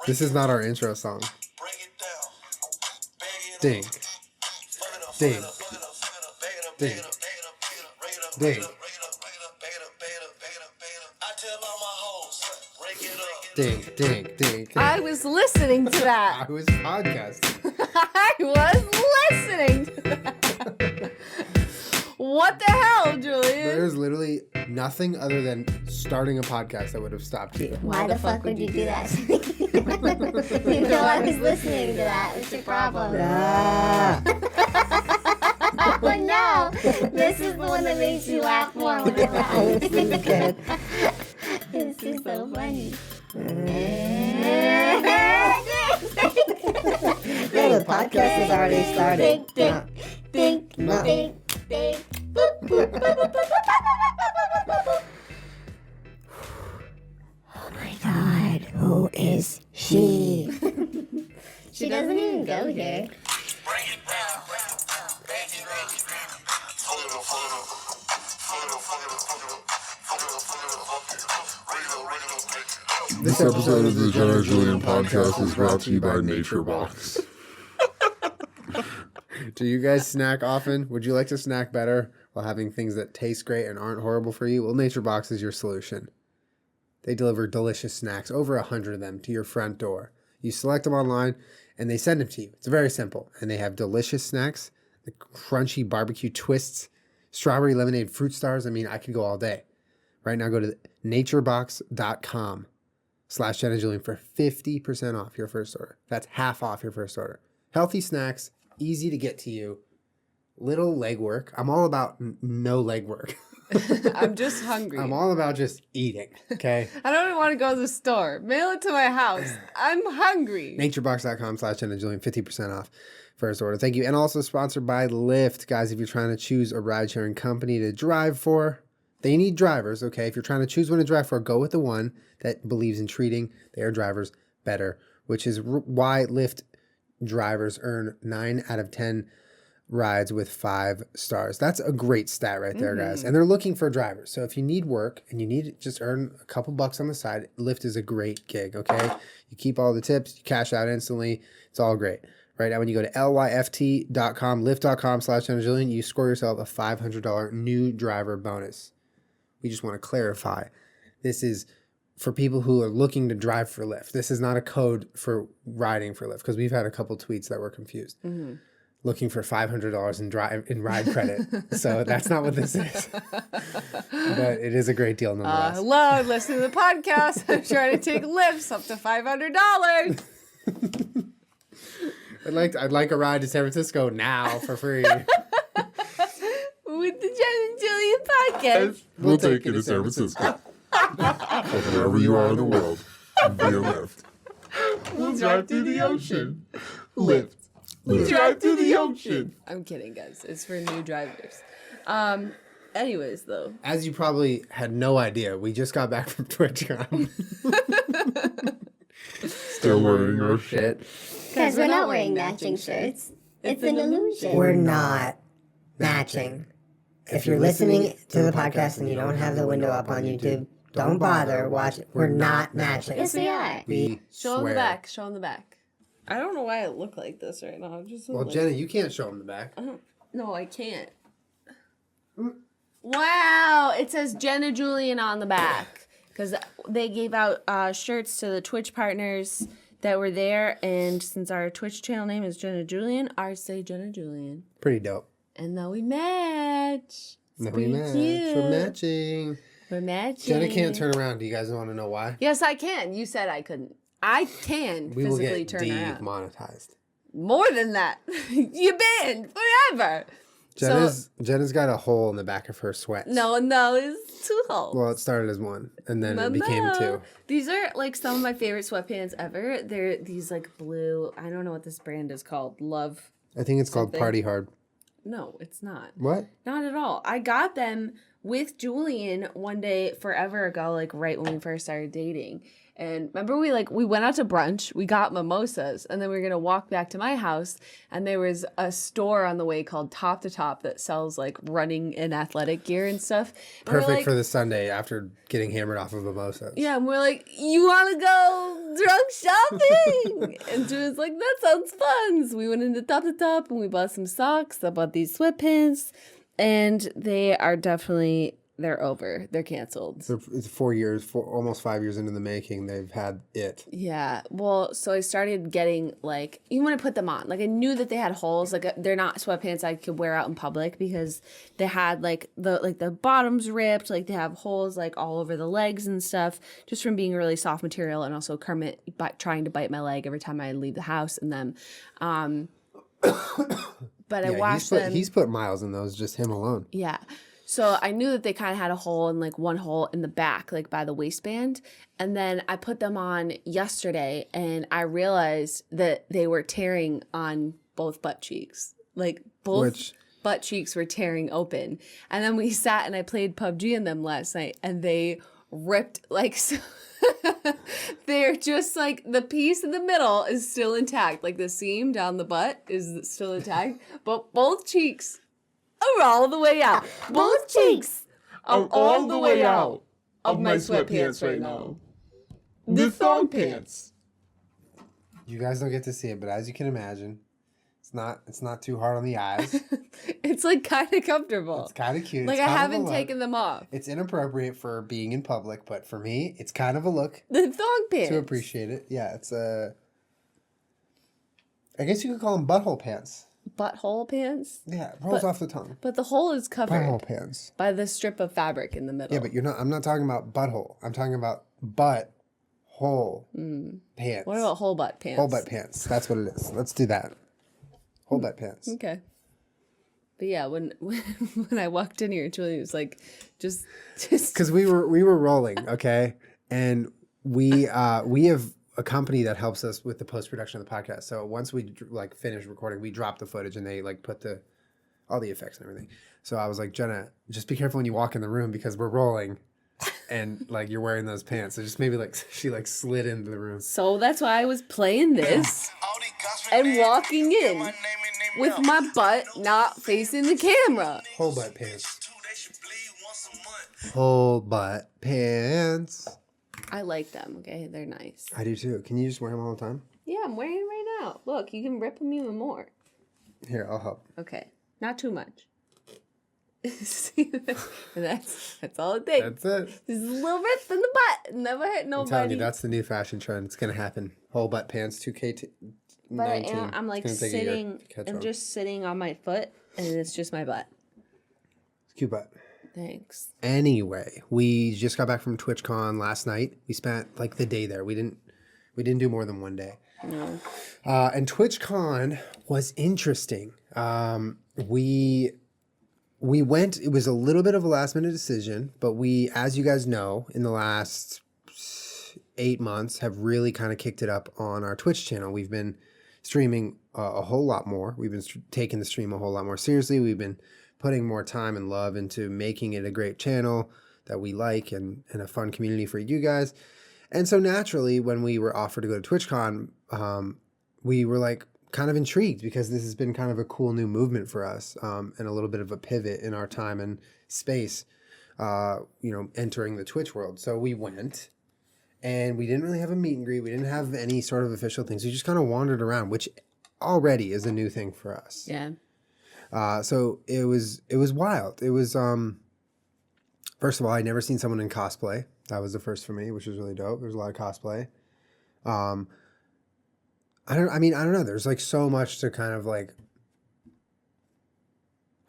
This is not our intro song. Ding. Ding. Ding. Ding. Ding, ding, ding. I was listening to that. I was podcasting. I was listening to that. What the hell, Julian? There's literally nothing other than starting a podcast that would have stopped you. Why the fuck would you do that? You know I was listening to that. What's your problem? But no, this is the one that makes you laugh more when I laugh. This is so funny. Yeah, the podcast has already started. Ding, ding, ding, No. ding, ding. Boop, boop, boop, boop, boop, boop, boop, boop. Oh my God, who is she? She doesn't even go here. This episode of the Jenna Julien Podcast is brought to you by NatureBox. Do you guys snack often? Would you like to snack better while having things that taste great and aren't horrible for you? Well, NatureBox is your solution. They deliver delicious snacks, over 100 of them, to your front door. You select them online, and they send them to you. It's very simple. And they have delicious snacks, the crunchy barbecue twists, strawberry lemonade fruit stars. I mean, I could go all day. Right now, go to naturebox.com/Jenna Julien for 50% off your first order. That's half off your first order. Healthy snacks, easy to get to you, little legwork. I'm all about no legwork. I'm just hungry. I'm all about just eating, okay? I don't even want to go to the store. Mail it to my house. I'm hungry. naturebox.com/Jenna Julien, 50% off first order. Thank you. And also sponsored by Lyft. Guys, if you're trying to choose a ride-sharing company to drive for, they need drivers, okay? If you're trying to choose one to drive for, go with the one that believes in treating their drivers better, which is why Lyft drivers earn 9 out of 10 rides with 5 stars. That's a great stat right there, guys. And they're looking for drivers. So if you need work and you need to just earn a couple bucks on the side, Lyft is a great gig, okay? You keep all the tips, you cash out instantly. It's all great. Right now, when you go to lyft.com, lyft.com/Jenna Julien, you score yourself a $500 new driver bonus. We just want to clarify. This is for people who are looking to drive for Lyft. This is not a code for riding for Lyft, because we've had a couple tweets that were confused. Looking for $500 in ride credit. So that's not what this is. But it is a great deal nonetheless. Hello, listen to the podcast. I'm trying to take Lyfts up to $500. I'd like a ride to San Francisco now for free. With the Jenna Julien Podcast. We'll take you to San Francisco. Or wherever you are in the world, via Lyft. We'll drive through the ocean. Lyft. We'll drive through the ocean. I'm kidding, guys. It's for new drivers. Anyways, though. As you probably had no idea, we just got back from Twitchcon. Still wearing our shit. Because we're not wearing matching shirts. It's an illusion. We're not matching. If you're listening to the podcast and you don't have the window up on YouTube, don't bother. Watch it. We're not matching. Yes, we are. We Show them swear. the back. Show them the back. I don't know why I look like this right now. I'm just Well, like, Jenna, you can't show them the back. no, I can't. Wow, it says Jenna Julien on the back because they gave out shirts to the Twitch partners that were there, and since our Twitch channel name is Jenna Julien, ours say Jenna Julien. Pretty dope. And now we match. Now we pretty match. cute. We're matching. We're matching. Jenna can't turn around. Do you guys want to know why? Yes, I can. You said I couldn't. I can We will physically get turn around. demonetized. More than that. You've been forever. Jenna's got a hole in the back of her sweats. No, it's 2 holes. Well, it started as 1, and then it became 2. These are like some of my favorite sweatpants ever. They're these like blue. I don't know what this brand is called. I think it's called Something. Party Hard. No, it's not. What? Not at all. I got them with Julian one day forever ago, like right when we first started dating. And remember we went out to brunch, we got mimosas, and then we were going to walk back to my house, and there was a store on the way called Top to Top that sells like running and athletic gear and stuff. And Perfect for the Sunday after getting hammered off of mimosas. Yeah, and we're like, you want to go drunk shopping? And Julian's like, that sounds fun. So we went into Top to Top and we bought some socks. I bought these sweatpants, and they are definitely... They're over. They're canceled. It's 4 years, almost 5 years into the making. They've had it. Yeah. Well, so I started getting like, even when I put them on, like I knew that they had holes. Like they're not sweatpants I could wear out in public because they had like the bottoms ripped. Like they have holes like all over the legs and stuff, just from being really soft material, and also Kermit trying to bite my leg every time I leave the house. And then, but I washed them. He's put miles in those, just him alone. Yeah. So I knew that they kind of had a hole in like one hole in the back, like by the waistband. And then I put them on yesterday and I realized that they were tearing on both butt cheeks. Like both butt cheeks were tearing open. And then we sat and I played PUBG in them last night and they ripped like so. They're just like the piece in the middle is still intact. Like the seam down the butt is still intact, but both cheeks are all the way out. Both cheeks are all the way out of my sweatpants right now. The thong pants. You guys don't get to see it, but as you can imagine, it's not too hard on the eyes. It's like kind of comfortable. It's kind of cute. Like I haven't taken them off. It's inappropriate for being in public, but for me, it's kind of a look. The thong pants. To appreciate it. Yeah, it's I guess you could call them butthole pants. Butthole pants? Yeah, it rolls off the tongue. But the hole is covered butthole pants by the strip of fabric in the middle. Yeah, but I'm not talking about butthole. I'm talking about butthole pants. What about whole butt pants? Whole butt pants. That's what it is. Let's do that. Whole butt pants. Okay. But yeah, when I walked in here, Julie was like, just because we were rolling, okay, and we have a company that helps us with the post-production of the podcast. So once we like finish recording, we drop the footage and they like put all the effects and everything. So I was like, Jenna, just be careful when you walk in the room because we're rolling and like you're wearing those pants. So just maybe like she like slid into the room. So that's why I was playing this and walking in with my butt not facing the camera. Whole butt pants. Whole butt pants. I like them, okay? They're nice. I do too. Can you just wear them all the time? Yeah, I'm wearing them right now. Look, you can rip them even more. Here, I'll help. Okay, not too much. See, that's all it takes. That's it. Just a little rip in the butt. Never hit nobody. I'm telling you, that's the new fashion trend. It's gonna happen. Whole butt pants, 2K19. But I'm like sitting. I'm just sitting on my foot, and it's just my butt. It's cute butt. Thanks. Anyway, we just got back from TwitchCon last night. We spent like the day there. We didn't do more than one day. No. And TwitchCon was interesting. We went. It was a little bit of a last minute decision, but we, as you guys know, in the last 8 months, have really kind of kicked it up on our Twitch channel. We've been streaming a whole lot more. We've been taking the stream a whole lot more seriously. We've been putting more time and love into making it a great channel that we like and a fun community for you guys. And so naturally, when we were offered to go to TwitchCon, we were like kind of intrigued because this has been kind of a cool new movement for us and a little bit of a pivot in our time and space, entering the Twitch world. So we went and we didn't really have a meet and greet. We didn't have any sort of official things. We just kind of wandered around, which already is a new thing for us. Yeah. So it was wild. It was, first of all, I'd never seen someone in cosplay. That was the first for me, which was really dope. There's a lot of cosplay. I don't know. There's like so much to kind of like,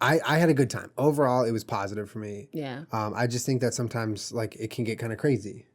I had a good time. Overall, it was positive for me. Yeah. I just think that sometimes like it can get kind of crazy.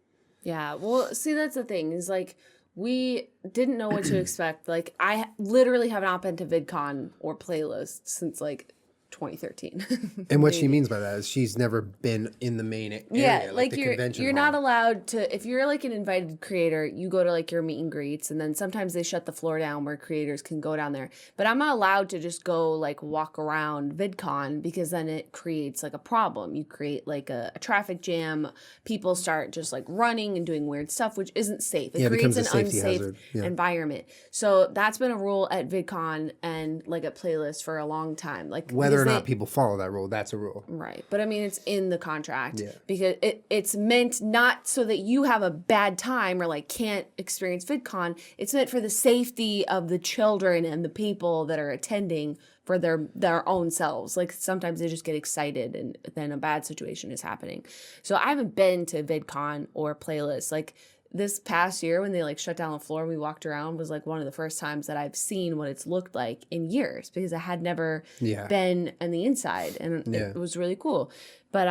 Yeah. Well, see, that's the thing is like, we didn't know what to expect. Like, I literally have not been to VidCon or Playlist since like 2013. And what she means by that is she's never been in the main area. Yeah, like the you're convention you're hall. not allowed to, if you're like an invited creator, you go to like your meet and greets, and then sometimes they shut the floor down where creators can go down there. But I'm not allowed to just go like walk around VidCon, because then it creates like a problem. You create like a traffic jam. People start just like running and doing weird stuff, which isn't safe. It creates becomes a an safety unsafe hazard. Yeah. environment. So that's been a rule at VidCon and like at Playlist for a long time. Like Whether or because not people follow that rule, that's a rule. Right. But I mean, it's in the contract Yeah. because it's meant not so that you have a bad time or like can't experience VidCon. It's meant for the safety of the children and the people that are attending for their own selves. Like sometimes they just get excited and then a bad situation is happening. So I haven't been to VidCon or Playlist. Like this past year when they like shut down the floor and we walked around was like one of the first times that I've seen what it's looked like in years, because I had never been on the inside, and it was really cool. But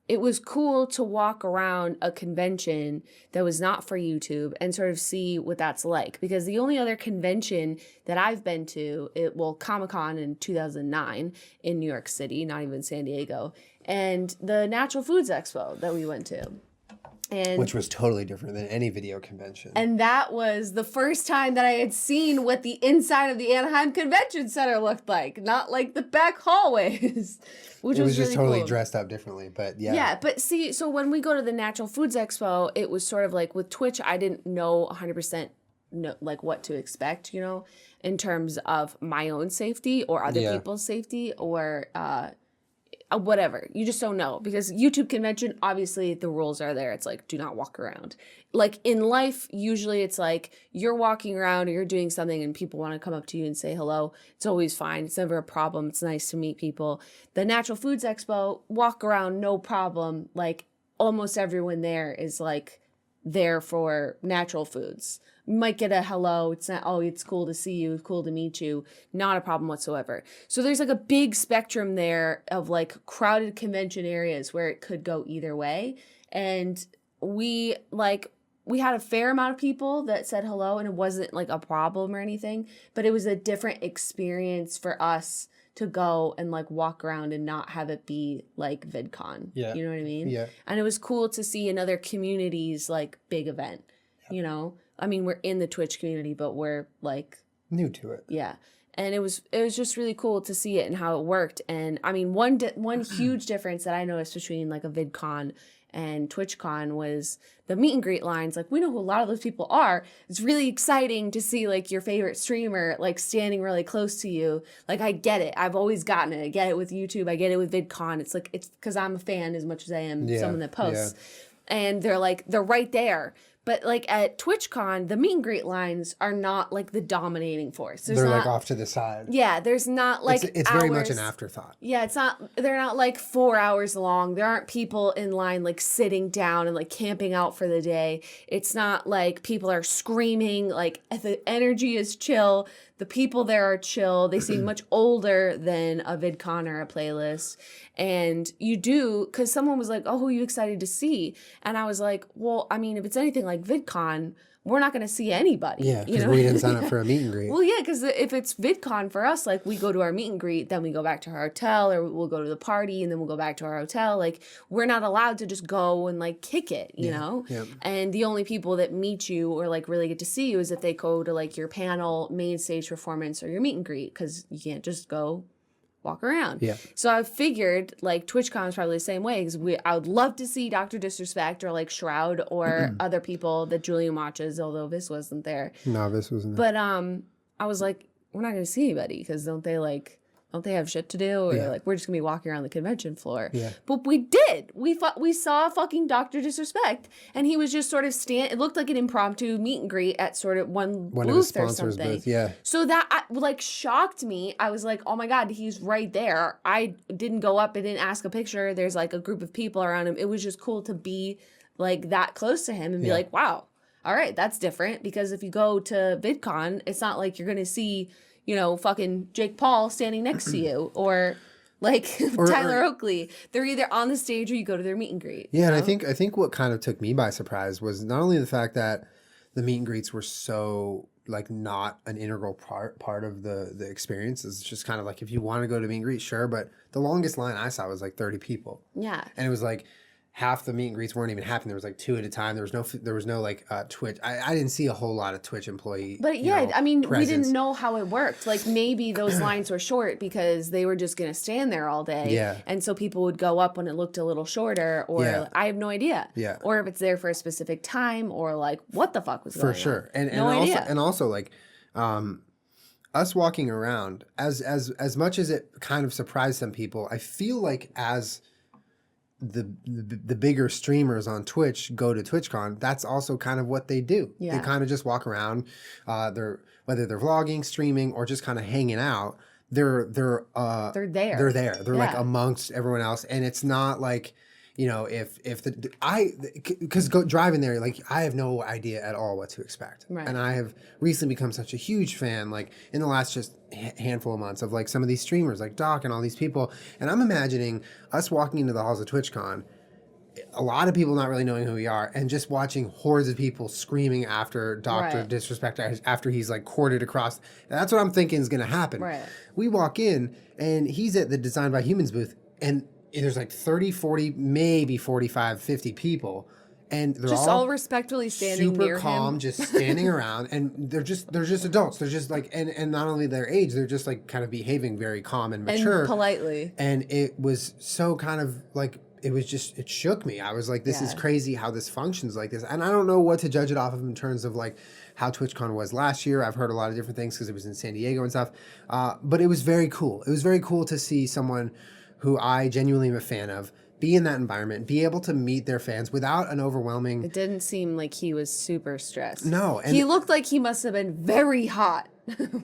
it was cool to walk around a convention that was not for YouTube and sort of see what that's like, because the only other convention that I've been to, Comic-Con in 2009 in New York City, not even San Diego, and the Natural Foods Expo that we went to. And, Which was totally different than any video convention. and that was the first time that I had seen what the inside of the Anaheim Convention Center looked like, not like the back hallways, which it was just really totally cool. dressed up differently, but yeah. Yeah, but see, so when we go to the Natural Foods Expo, it was sort of like with Twitch, I didn't know 100% like what to expect, in terms of my own safety or other people's safety or whatever. You just don't know, because YouTube convention, obviously the rules are there. It's like, do not walk around. Like in life, usually it's like you're walking around or you're doing something and people want to come up to you and say hello. It's always fine. It's never a problem. It's nice to meet people. The Natural Foods Expo, walk around, no problem. Like almost everyone there is like there for natural foods. You might get a hello. It's not, oh, it's cool to see you. It's cool to meet you. Not a problem whatsoever. So there's like a big spectrum there of like crowded convention areas where it could go either way. And we had a fair amount of people that said hello, and it wasn't like a problem or anything, but it was a different experience for us to go and like walk around and not have it be like VidCon. Yeah. You know what I mean? Yeah. And it was cool to see another community's like big event, I mean, we're in the Twitch community, but we're like New to it. yeah. And it was just really cool to see it and how it worked. And I mean, one huge difference that I noticed between like a VidCon and TwitchCon was the meet and greet lines. Like, we know who a lot of those people are. It's really exciting to see like your favorite streamer like standing really close to you. Like, I get it. I've always gotten it. I get it with YouTube. I get it with VidCon. It's like, it's because I'm a fan as much as I am someone that posts. And they're right there. But like at TwitchCon, the meet and greet lines are not like the dominating force. They're like off to the side. Yeah, there's not like It's very much an hours. afterthought. Yeah, they're not like 4 hours long. There aren't people in line like sitting down and like camping out for the day. It's not like people are screaming. Like, the energy is chill. The people there are chill. They seem much older than a VidCon or a Playlist. And you do, because someone was like, oh, who are you excited to see? And I was like, well, I mean, if it's anything like VidCon, we're not going to see anybody. Yeah, because we didn't sign up for a meet and greet. Well, yeah, because if it's VidCon for us, like, we go to our meet and greet, then we go back to our hotel, or we'll go to the party, and then we'll go back to our hotel. Like, we're not allowed to just go and, like, kick it, you know? Yep. And the only people that meet you or, like, really get to see you is if they go to, like, your panel, main stage performance, or your meet and greet, because you can't just go walk around. Yeah. So I figured like TwitchCon is probably the same way, because I would love to see DrDisrespect or like Shroud or other people that Julian watches, although Vis wasn't there. No, this wasn't there. But I was like, we're not going to see anybody, because don't they have shit to do? Or like, we're just going to be walking around the convention floor. Yeah. But we did. We saw fucking DrDisrespect, and he was just sort of it looked like an impromptu meet and greet at sort of one One of his booth or sponsors' something. booth, yeah. So that like shocked me. I was like, oh my God, he's right there. I didn't go up. I didn't ask a picture. There's like a group of people around him. It was just cool to be like that close to him and be like, wow, all right, that's different. Because if you go to VidCon, it's not like you're going to see, you know, fucking Jake Paul standing next to you, or like Tyler Oakley. They're either on the stage or you go to their meet and greet. Yeah, and I think what kind of took me by surprise was not only the fact that the meet and greets were so like not an integral part of the experience. It's just kind of like if you want to go to meet and greet, sure. But the longest line I saw was like 30 people. Yeah. And it was like half the meet and greets weren't even happening. There was like 2 at a time. There was no like Twitch. I didn't see a whole lot of Twitch employee. But yeah, you know, I mean, presence. we didn't know how it worked. Like maybe those lines were short because they were just gonna stand there all day. Yeah. And so people would go up when it looked a little shorter, or Yeah. I have no idea. Yeah. Or if it's there for a specific time, or like what the fuck was going on. For sure. And no also idea. and also like us walking around as much as it kind of surprised some people, I feel like as the bigger streamers on Twitch go to TwitchCon, that's also kind of what they do. Yeah. They kind of just walk around. Whether they're vlogging, streaming, or just kind of hanging out. They're there. They're there. They're like Yeah. amongst everyone else, and it's not like, you know, because driving there, like I have no idea at all what to expect. Right. And I have recently become such a huge fan, like in the last just handful of months, of like some of these streamers like Doc and all these people. And I'm imagining us walking into the halls of TwitchCon, a lot of people not really knowing who we are, and just watching hordes of people screaming after Dr. Right. Disrespect after he's like courted across. That's what I'm thinking is going to happen. Right. We walk in and he's at the Design by Humans booth, and there's like 30, 40, maybe 45, 50 people. And they're just all respectfully standing super near calm, him. just standing around, and they're just adults. They're just like, and not only their age, they're just like kind of behaving very calm and mature. And politely. And it was so kind of like, it shook me. I was like, this is Yeah. crazy how this functions like this. And I don't know what to judge it off of in terms of like how TwitchCon was last year. I've heard a lot of different things because it was in San Diego and stuff. But it was very cool. It was very cool to see someone who I genuinely am a fan of be in that environment, be able to meet their fans without an overwhelming. It didn't seem like he was super stressed. No, and he looked like he must have been very hot.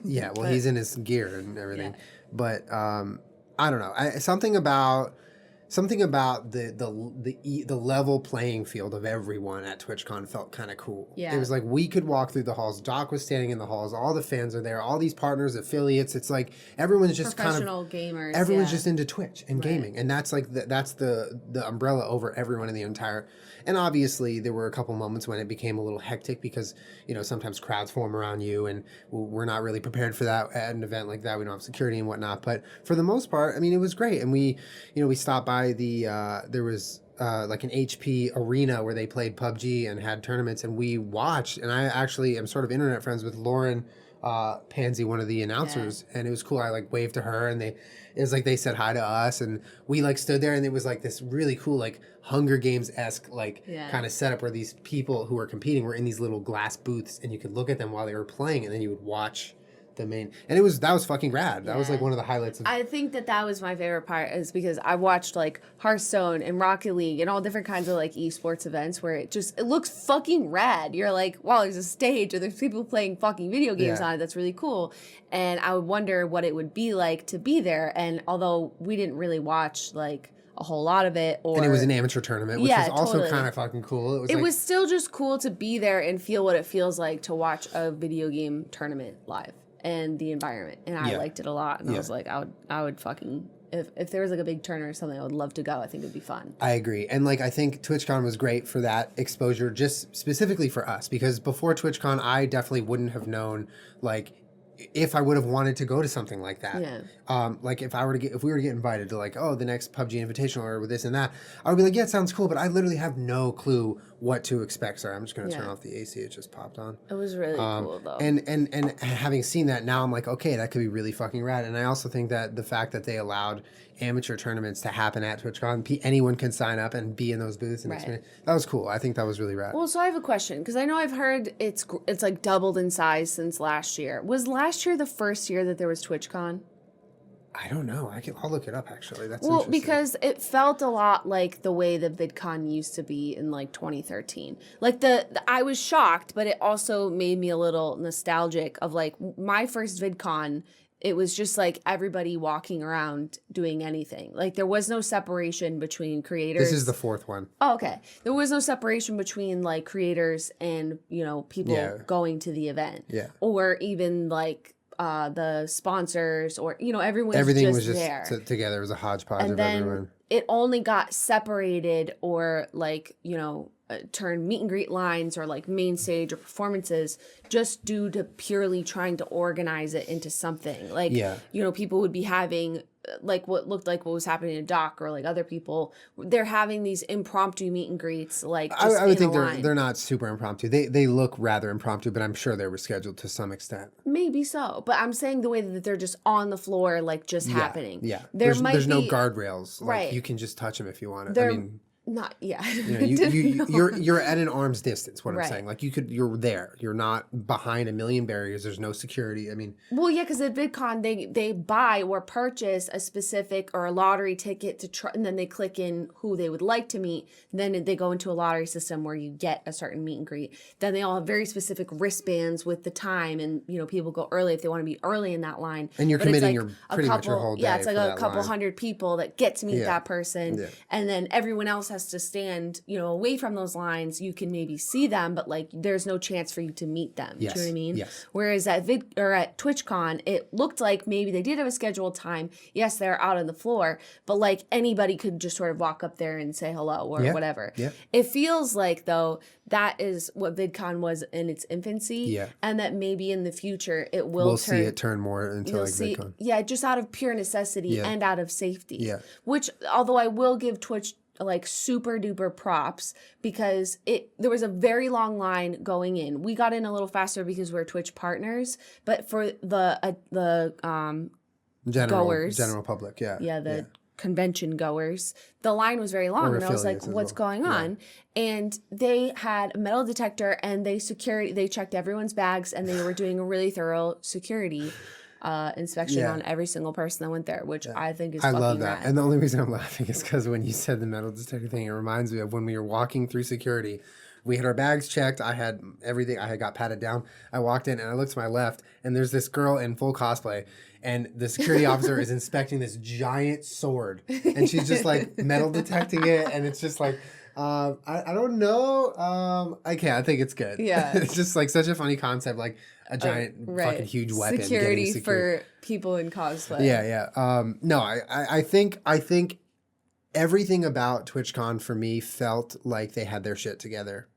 yeah, well, he's in his gear and everything. But I don't know. Something about the level playing field of everyone at TwitchCon felt kind of cool. Yeah. It was like we could walk through the halls. Doc was standing in the halls. All the fans are there. All these partners, affiliates. It's like everyone's just Professional gamers. everyone's yeah. just into Twitch and gaming, and that's like that's the umbrella over everyone in the entire. And obviously, there were a couple moments when it became a little hectic because, you know, sometimes crowds form around you, and we're not really prepared for that at an event like that. We don't have security and whatnot. But for the most part, I mean, it was great. And we stopped by the there was like an HP arena where they played PUBG and had tournaments, and we watched. And I actually am sort of internet friends with Lauren Pansy, one of the announcers, and it was cool. I like waved to her, and it was like they said hi to us, and we like stood there, and it was like this really cool like Hunger Games-esque like kind of setup where these people who were competing were in these little glass booths, and you could look at them while they were playing, and then you would watch the main, and that was fucking rad. That was like one of the highlights of I think that was my favorite part, is because I watched like Hearthstone and Rocket League and all different kinds of like esports events where it looks fucking rad. You're like, wow, there's a stage or there's people playing fucking video games on it. That's really cool. And I would wonder what it would be like to be there. And although we didn't really watch like a whole lot of it, or and it was an amateur tournament, which was also kind of fucking cool. It was still just cool to be there and feel what it feels like to watch a video game tournament live. And the environment, and I liked it a lot, and I was like, I would fucking, if there was like a big tournament or something, I would love to go. I think it'd be fun. I agree, and like I think TwitchCon was great for that exposure, just specifically for us, because before TwitchCon, I definitely wouldn't have known like if I would have wanted to go to something like that. Yeah. Like if we were to get invited to like, oh, the next PUBG Invitational or this and that, I would be like, yeah, it sounds cool, but I literally have no clue what to expect. Sorry, I'm just gonna turn off the AC. It just popped on. It was really cool though. And having seen that now, I'm like, okay, that could be really fucking rad. And I also think that the fact that they allowed amateur tournaments to happen at TwitchCon, anyone can sign up and be in those booths and experience. That was cool. I think that was really rad. Well, so I have a question, because I know I've heard it's like doubled in size since last year. Was last year the first year that there was TwitchCon? I don't know. I'll look it up actually. That's Well, interesting. because it felt a lot like the way the VidCon used to be in like 2013. Like I was shocked, but it also made me a little nostalgic of like my first VidCon. It was just like everybody walking around doing anything. Like there was no separation between creators. This is the fourth one. Oh, okay. There was no separation between like creators and, you know, people going to the event. Yeah. Or even like the sponsors, or, you know, everything was just there. Together. It was a hodgepodge And of then everyone. it only got separated, or like, you know, turn meet and greet lines or like main stage or performances just due to purely trying to organize it into something. Like, you know, people would be having like what looked like what was happening to Doc or like other people. They're having these impromptu meet and greets. Like, just I would think line. they're not super impromptu. They look rather impromptu, but I'm sure they were scheduled to some extent. Maybe so, but I'm saying the way that they're just on the floor, like just happening. Yeah, there's no guardrails. Like, right. You can just touch them if you want it. They're, I mean, not yeah. You know, you're at an arm's distance. What I'm Right. saying, like you're there. You're not behind a million barriers. There's no security. I mean, well, yeah, because at VidCon they buy or purchase a specific or a lottery ticket to try, and then they click in who they would like to meet. Then they go into a lottery system where you get a certain meet and greet. Then they all have very specific wristbands with the time, and you know people go early if they want to be early in that line. And you're But committing it's like your pretty much your whole day. Yeah, it's like for a that couple line. hundred people that get to meet that person, Yeah. and then everyone else has to stand, you know, away from those lines. You can maybe see them, but like there's no chance for you to meet them. Yes. Do you know what I mean? Yes. Whereas at at TwitchCon, it looked like maybe they did have a scheduled time. Yes, they're out on the floor, but like anybody could just sort of walk up there and say hello or whatever. Yeah. It feels like though that is what VidCon was in its infancy. Yeah. And that maybe in the future it will We'll turn. see it turn more into You'll like see, VidCon. yeah, just out of pure necessity and out of safety. Yeah. Which, although I will give Twitch like super duper props because there was a very long line going in. We got in a little faster because we're Twitch partners, but for the goers, general public, the convention goers, the line was very long, Or and I was like, affiliates as "What's well. going on?" And they had a metal detector, and they checked everyone's bags, and they were doing a really thorough security inspection on every single person that went there, which I think is I fucking love that. rad. And the only reason I'm laughing is because when you said the metal detector thing, it reminds me of when we were walking through security. We had our bags checked. I had everything. I had got patted down. I walked in and I looked to my left, and there's this girl in full cosplay, and the security officer is inspecting this giant sword, and she's just like metal detecting it, and it's just like, I don't know. I think it's good. Yeah. It's just like such a funny concept, like a giant fucking huge weapon. Security for people in cosplay. Yeah. No, I think everything about TwitchCon for me felt like they had their shit together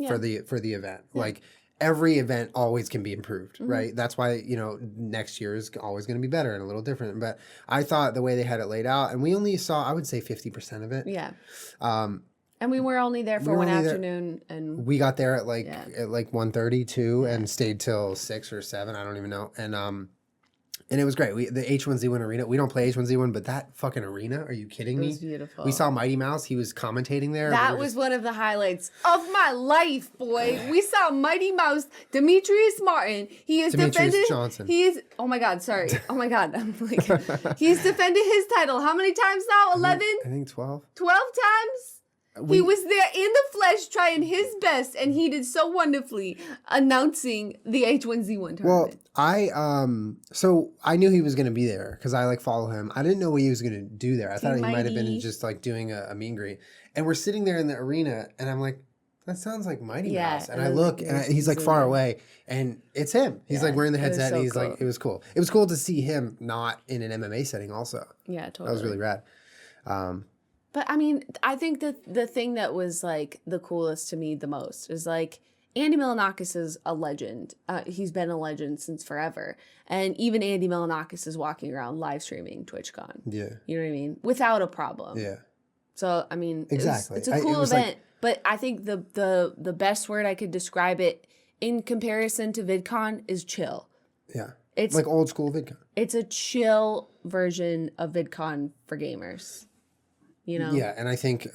for the event. Yeah. Like every event always can be improved, right? That's why, you know, next year is always going to be better and a little different. But I thought the way they had it laid out, and we only saw, I would say 50% of it. Yeah. And we were only there for one afternoon, and we got there at like 1:30 too, and stayed till 6 or 7. I don't even know. And it was great. The H1Z1 arena. We don't play H1Z1, but that fucking arena. Are you kidding me? It was beautiful. We saw Mighty Mouse. He was commentating there. That was one of the highlights of my life, boy. We saw Mighty Mouse, Demetrius Martin. He is defending. Johnson. He is. Oh my God, sorry. Oh my God. I'm like, he's defended his title. How many times now? 11? I think 12. 12 times? He was there in the flesh trying his best, and he did so wonderfully announcing the H1Z1 tournament. Well, so I knew he was going to be there because I like follow him. I didn't know what he was going to do there. I thought he might have been just like doing a meet and greet. And we're sitting there in the arena, and I'm like, that sounds like Mighty Mouse. And I look, and he's like far away, and it's him. He's like wearing the headset, and he's like, it was cool. It was cool to see him not in an MMA setting also. Yeah, totally. That was really rad. But I mean, I think the thing that was like the coolest to me the most is like Andy Milonakis is a legend. He's been a legend since forever. And even Andy Milonakis is walking around live streaming TwitchCon. Yeah. You know what I mean? Without a problem. Yeah. So, I mean, exactly. It's a cool event. But I think the best word I could describe it in comparison to VidCon is chill. Yeah. It's like old school VidCon. It's a chill version of VidCon for gamers. You know? Yeah, and I think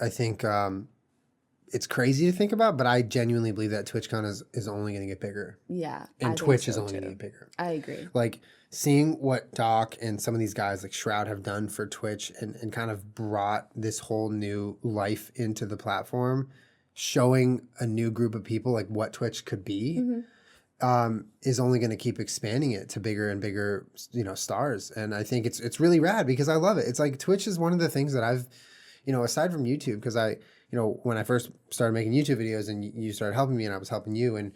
it's crazy to think about, but I genuinely believe that TwitchCon is only going to get bigger. Yeah, and Twitch is only going to get bigger. I agree. Like seeing what Doc and some of these guys like Shroud have done for Twitch and kind of brought this whole new life into the platform, showing a new group of people like what Twitch could be. Is only going to keep expanding it to bigger and bigger, you know, stars. And I think it's really rad because I love it. It's like Twitch is one of the things that I've, you know, aside from YouTube, because I, you know, when I first started making YouTube videos and you started helping me and I was helping you, and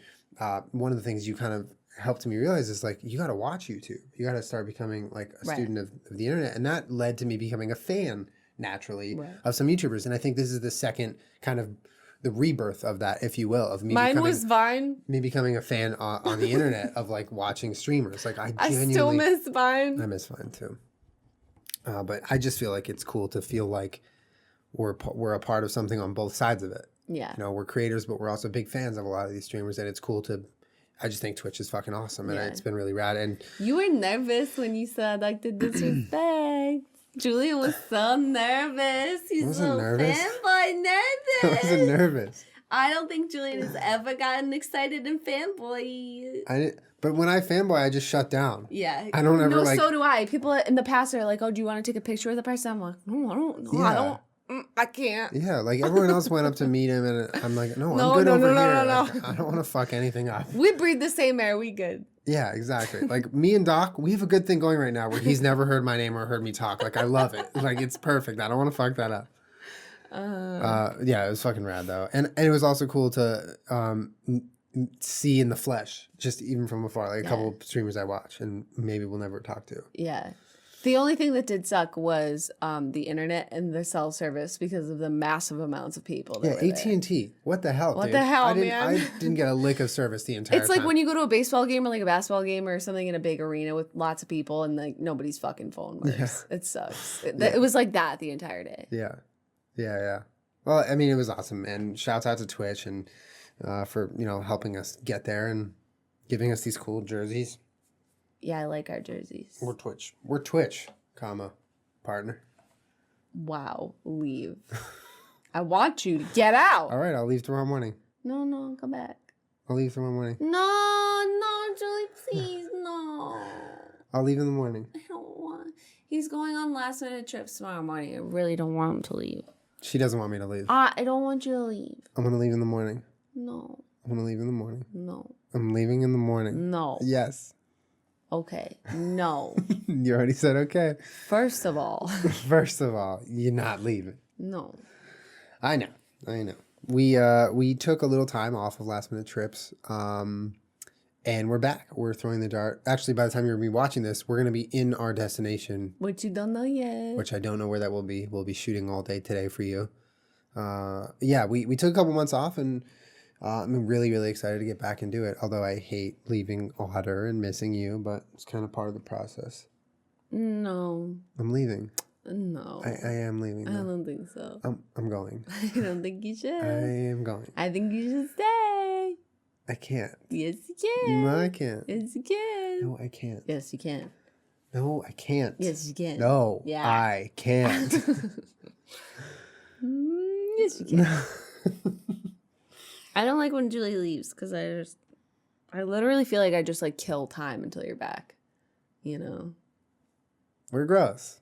one of the things you kind of helped me realize is like, you got to watch YouTube. You got to start becoming like a student of the internet. And that led to me becoming a fan naturally of some YouTubers. And I think this is the second kind of the rebirth of that, if you will, of me Mine becoming was Vine. me becoming a fan on the internet of like watching streamers. Like I I genuinely still miss Vine. I miss Vine too. But I just feel like it's cool to feel like we're a part of something on both sides of it. Yeah. You know, we're creators, but we're also big fans of a lot of these streamers, and it's cool to. I just think Twitch is fucking awesome, and Yeah. it's been really rad. And You were nervous when you said like the disrespect. Julian was so nervous. He's wasn't so nervous. fanboy nervous. I wasn't nervous. I don't think Julian has ever gotten excited and fanboy. I didn't, but when I fanboy, I just shut down. Yeah. I don't ever no, like. so do I. People in the past are like, "Oh, do you want to take a picture with the person?" I'm like, "No, I don't. No, I Yeah. don't. I can't." Yeah, like everyone else went up to meet him, and I'm like, no, No, I'm good no, over no, here. no, no, Like, I don't want to fuck anything up. We breathe the same air. We good. Yeah, exactly. Like me and Doc, we have a good thing going right now where he's never heard my name or heard me talk. Like I love it. Like it's perfect. I don't want to fuck that up. Yeah, it was fucking rad though, and it was also cool to see in the flesh, just even from afar, like a couple of streamers I watch, and maybe we'll never talk to. Yeah. The only thing that did suck was the internet and the cell service because of the massive amounts of people. That Yeah, were there. AT&T. What the hell? What dude? the hell, I didn't, man? I didn't get a lick of service the entire time. It's like when you go to a baseball game or like a basketball game or something in a big arena with lots of people and like nobody's fucking phone works. It sucks. It was like that the entire day. Yeah. Well, I mean, it was awesome, and shouts out to Twitch and for helping us get there and giving us these cool jerseys. Yeah, I like our jerseys. We're Twitch, partner. Wow, leave. I want you to get out. All right, I'll leave tomorrow morning. No, come back. I'll leave tomorrow morning. No, Julie, please, no. I'll leave in the morning. I don't want. He's going on last minute trips tomorrow morning. I really don't want him to leave. She doesn't want me to leave. I don't want you to leave. I'm gonna leave in the morning. No, I'm gonna leave in the morning. no, I'm leaving in the morning. no. Yes. Okay, no. You already said okay. First of all, First of all, you're not leaving. no. I know. We took a little time off of last minute trips, and we're back. We're throwing the dart. Actually, by the time you're gonna be watching this, we're gonna be in our destination, Which you don't know yet. which I don't know where that will be. We'll be shooting all day today for you. Yeah, we took a couple months off, and I'm really, really excited to get back and do it. Although I hate leaving Otter and missing you, but it's kind of part of the process. No, I'm leaving. no. I am leaving. I Though. don't think so. I'm going. I don't think you should. I am going. I think you should stay. I can't. Yes, you can. No, I can't. Yes, you can. No, I can't. Yes, you can. No, I can't. Yes, you can. No, Yeah. I can't. Yes, you can. I don't like when Julie leaves because I literally feel like I just like kill time until you're back. You know, We're gross.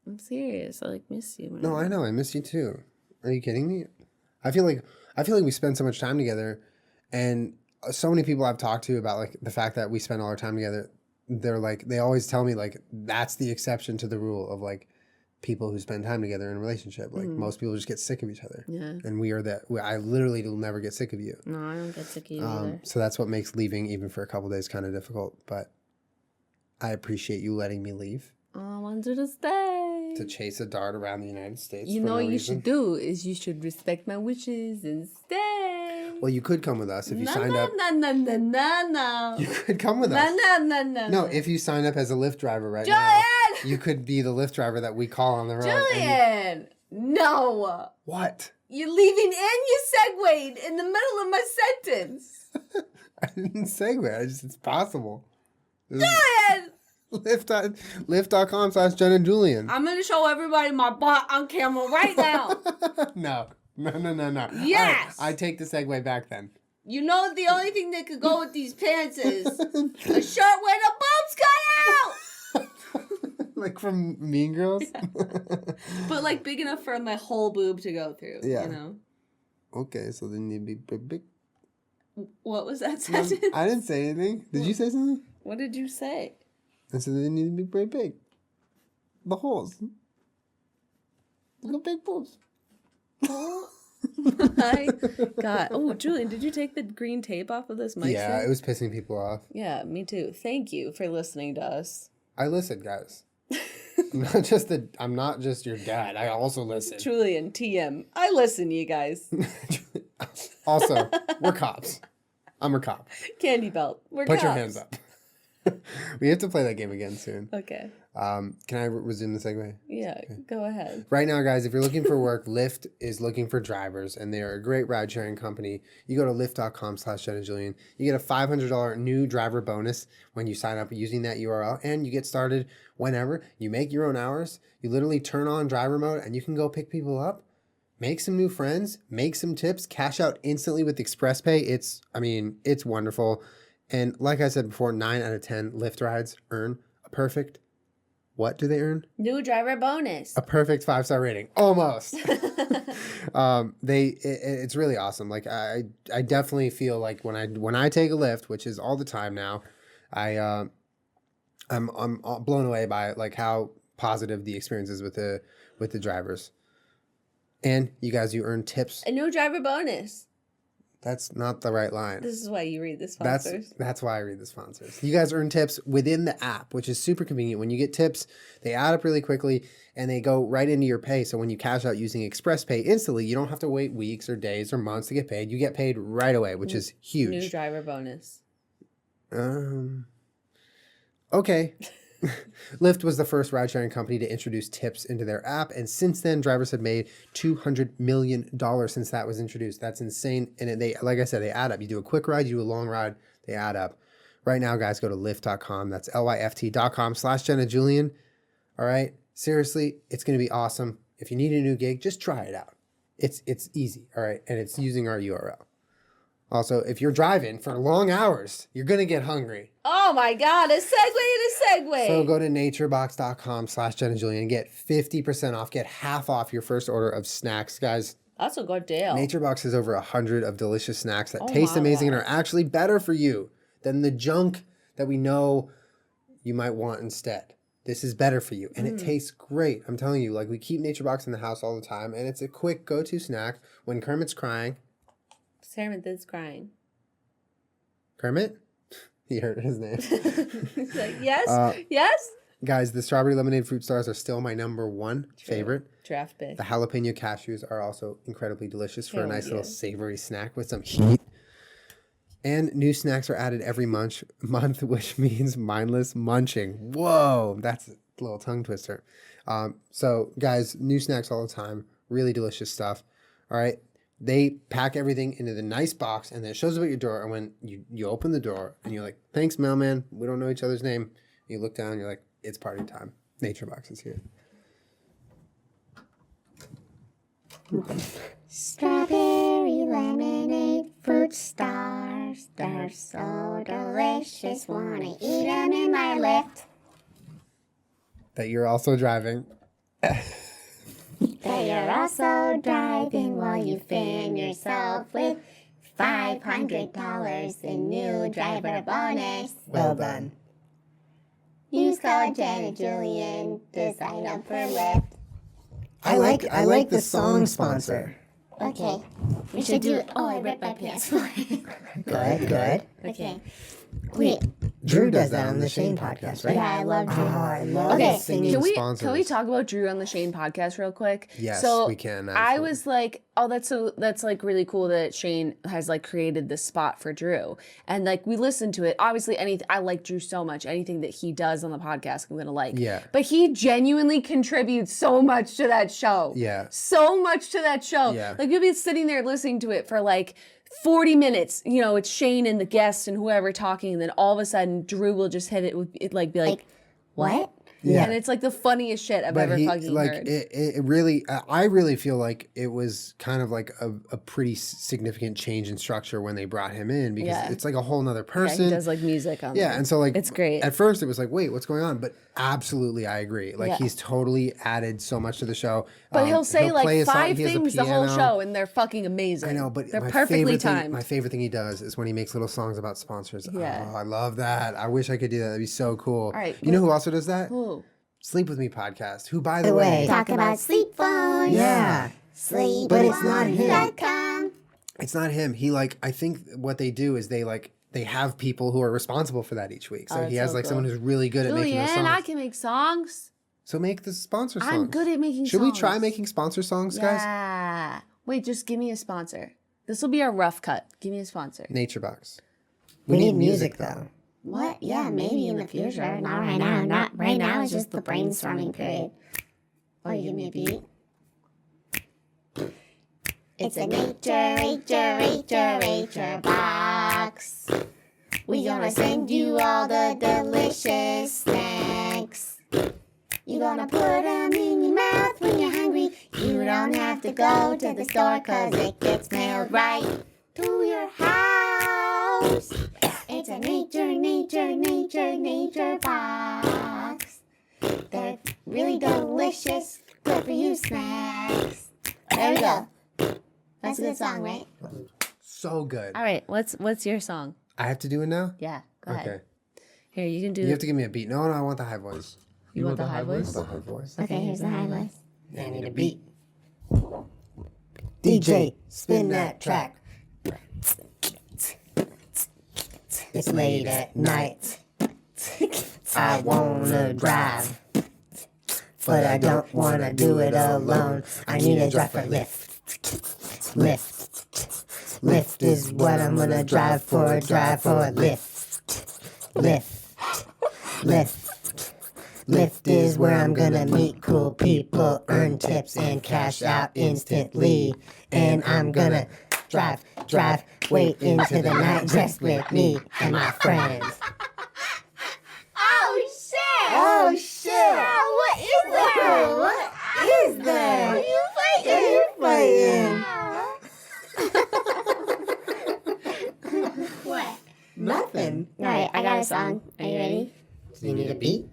I'm serious. I like miss you. No, I know. I miss you too. Are you kidding me? I feel like we spend so much time together, and so many people I've talked to about like the fact that we spend all our time together. They're like, they always tell me like that's the exception to the rule of like people who spend time together in a relationship. Like most people just get sick of each other. Yeah. And we are that. I literally will never get sick of you. No, I don't get sick of you either. So that's what makes leaving even for a couple days kind of difficult. But I appreciate you letting me leave I want you to stay. to chase a dart around the United States. You for know no what you reason. should do is you should respect my wishes and stay. Well, you could come with us if you No, signed no, up. No. You could come with us. No. No, if you sign up as a Lyft driver right now, Julian! you could be the Lyft driver that we call on the road. and Julian! No. What? You're leaving and you segued in the middle of my sentence. I didn't segue. It's possible. Julian! Lyft.com/Jenna Julien. I'm going to show everybody my butt on camera right now. No. Yes! All right, I take the segue back then. You know the only thing that could go with these pants is a shirt where the boobs cut out! Like from Mean Girls? But like big enough for my whole boob to go through, Yeah. you know? Okay, so then you'd be big. What was that sentence? I didn't say anything. Did you say something? What did you say? I said they need to be very big. The holes. Look at big boobs. Oh my God. Oh, Julian, did you take the green tape off of this mic? Yeah, stand? it was pissing people off. Yeah, me too. Thank you for listening to us. I listened, guys. I'm not just your dad. I also listen. Julian, TM. I listen, you guys. Also, we're cops. I'm a cop. Candy belt. We're Put your cops. hands up. We have to play that game again soon. Okay. Can I resume the segue? Yeah, go ahead. Right now, guys, if you're looking for work, Lyft is looking for drivers, and they are a great ride-sharing company. You go to lyft.com/Jenna Julien. You get a $500 new driver bonus when you sign up using that URL, and you get started whenever. You make your own hours. You literally turn on driver mode, and you can go pick people up, make some new friends, make some tips, cash out instantly with ExpressPay. It's wonderful. And like I said before, 9 out of 10 Lyft rides earn a perfect, what do they earn? New driver bonus. A perfect 5-star rating. Almost. It's really awesome. Like I definitely feel like when I take a Lyft, which is all the time now, I'm blown away by like how positive the experience is with the drivers. And you guys, you earn tips. A new driver bonus. That's not the right line. This is why you read the sponsors. That's why I read the sponsors. You guys earn tips within the app, which is super convenient. When you get tips, they add up really quickly and they go right into your pay. So when you cash out using ExpressPay instantly, you don't have to wait weeks or days or months to get paid. You get paid right away, which is huge. New driver bonus. Okay. Lyft was the first ride-sharing company to introduce tips into their app, and since then, drivers have made $200 million since that was introduced. That's insane, and they, like I said, they add up. You do a quick ride, you do a long ride, they add up. Right now, guys, go to lyft.com. That's lyft.com/Jenna Julien. All right? Seriously, it's going to be awesome. If you need a new gig, just try it out. It's easy, all right? And it's using our URL. Also, if you're driving for long hours, you're going to get hungry. Oh my God, a segue. So go to naturebox.com/Jenna Julien and get 50% off, get half off your first order of snacks. Guys, That's a good deal. NatureBox has over 100 of delicious snacks that Oh taste my amazing God. and are actually better for you than the junk that we know you might want instead. This is better for you, and it tastes great. I'm telling you, like we keep NatureBox in the house all the time, and it's a quick go-to snack when Kermit's crying. Kermit is crying. Kermit? You heard his name. He's like, yes, yes. Guys, the strawberry lemonade fruit stars are still my number one favorite. Draft pick. The jalapeno cashews are also incredibly delicious for a Hell nice little yeah. savory snack with some heat. And new snacks are added every month, which means mindless munching. Whoa, that's a little tongue twister. So, guys, new snacks all the time. Really delicious stuff. All right. They pack everything into the nice box, and then it shows up at your door. And when you open the door, and you're like, thanks, mailman. We don't know each other's name. You look down, you're like, it's party time. NatureBox is here. Strawberry lemonade fruit stars. They're so delicious. Wanna eat 'em in my Lyft. That you're also driving. That you're also driving while you fan yourself with $500 in new driver bonus. Well done. Use code Jenna Julien to sign up for Lyft. I like the song sponsor. Okay, we should do. Oh, I ripped my pants. Good. Okay. Wait. Drew does that on the Shane podcast, right? Yeah, I love Drew. Oh, I love Okay, the singing can we sponsors. talk about Drew on the Shane podcast real quick? Yes, so we can, I absolutely. was like, oh, that's like really cool that Shane has like created this spot for Drew, and like we listened to it. Obviously, I like Drew so much. Anything that he does on the podcast, I'm gonna like. Yeah. But he genuinely contributes so much to that show. Yeah. So much to that show. Yeah. Like you'll be sitting there listening to it for like 40 minutes, you know, it's Shane and the guest and whoever talking, and then all of a sudden Drew will just hit it with it like be like, What? Yeah. and it's like the funniest shit I've ever fucking heard. It really, I really feel like it was kind of like a pretty significant change in structure when they brought him in, because Yeah. it's like a whole nother Yeah, person. he does like music on Yeah, there. and so like it's great. At first, it was like, wait, what's going on? But absolutely, I agree. Like Yeah. he's totally added so much to the show. But he'll say play like a song, 5 he has a things the whole piano. show, and they're fucking amazing. I know, but they're my perfectly favorite thing, timed. my favorite thing he does is when he makes little songs about sponsors. Yeah. Oh, I love that. I wish I could do that. That'd be so cool. All right, You know who also does that? Ooh. Sleep With Me podcast. Who, by the way, Talk about sleep phones. Yeah. Sleep. But it's not him. .com. it's not him. He like, I think what they do is they have people who are responsible for that each week. So Oh, he that's has so like cool. someone who's really good at making those Julianne, songs. I can make songs. So make the sponsor songs. I'm good at making Should songs. we try making sponsor songs, guys? Yeah. Wait, just give me a sponsor. This will be our rough cut. Give me a sponsor. Nature Box. We need music, though. What? Yeah, maybe in the future. Not right now. Not right now. It's just the brainstorming period. Or you give me a beat. It's a nature box. We gonna send you all the delicious snacks. You gonna put them in your mouth when you're hungry. You don't have to go to the store 'cause it gets mailed right to your house. It's a nature box. They're really delicious, good for you snacks. There we go. That's a good song, right? So good. All right, what's your song? I have to do it now? Yeah, go Okay. ahead. Here, you can do You have to give me a beat. No, I want the high voice. You want the high voice? The high voice. Okay, here's the high voice. I need a beat. DJ, spin that track. It's late at night. I wanna drive, but I don't wanna do it alone. I need a drive for Lyft. Lyft is what I'm gonna drive for. Drive for Lyft. Lyft is where I'm gonna meet cool people, earn tips, and cash out instantly. And I'm gonna drive way into the night just with me and my friends. Oh, shit! Oh shit! What is that? What is that? Are you fighting? What? Nothing. Alright, I got a song. Are you ready? So you need a beat?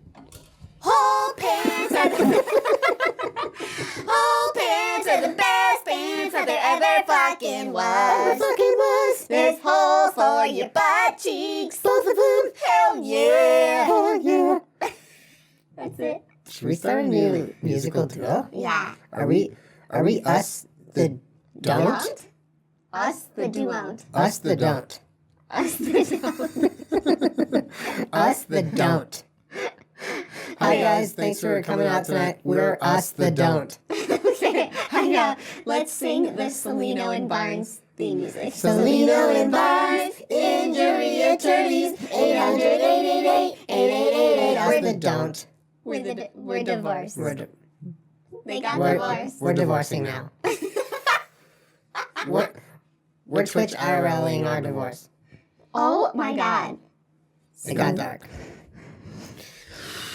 Whole pants are the whole pants are the best pants that there ever fucking was. There's holes for your butt cheeks, both of them. Hell yeah! Hell yeah! That's it. Should we start a new musical duo? Yeah. Are we us the don't? Us the duo. Us the don't. Us the don't. Us the don't. Hi guys, thanks for coming out tonight. We're us the don't. Okay, I know. Let's sing the Cellino and Barnes theme music. Cellino and Barnes, injury attorneys, 800-888-8888. Us the don't. We're divorced. They got We're divorced. we're divorcing now. We're Twitch IRLing our divorce. Oh my god. It got dark.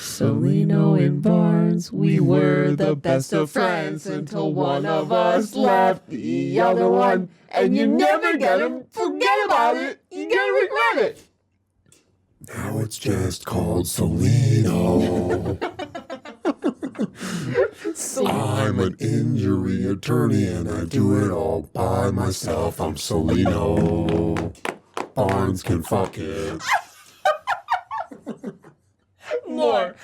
Cellino and Barnes, we were the best of friends until one of us left the other one. And you never gotta forget about it. You gotta regret it. Now it's just called Cellino. I'm an injury attorney and I do it all by myself. I'm Cellino. Barnes can fuck it. More.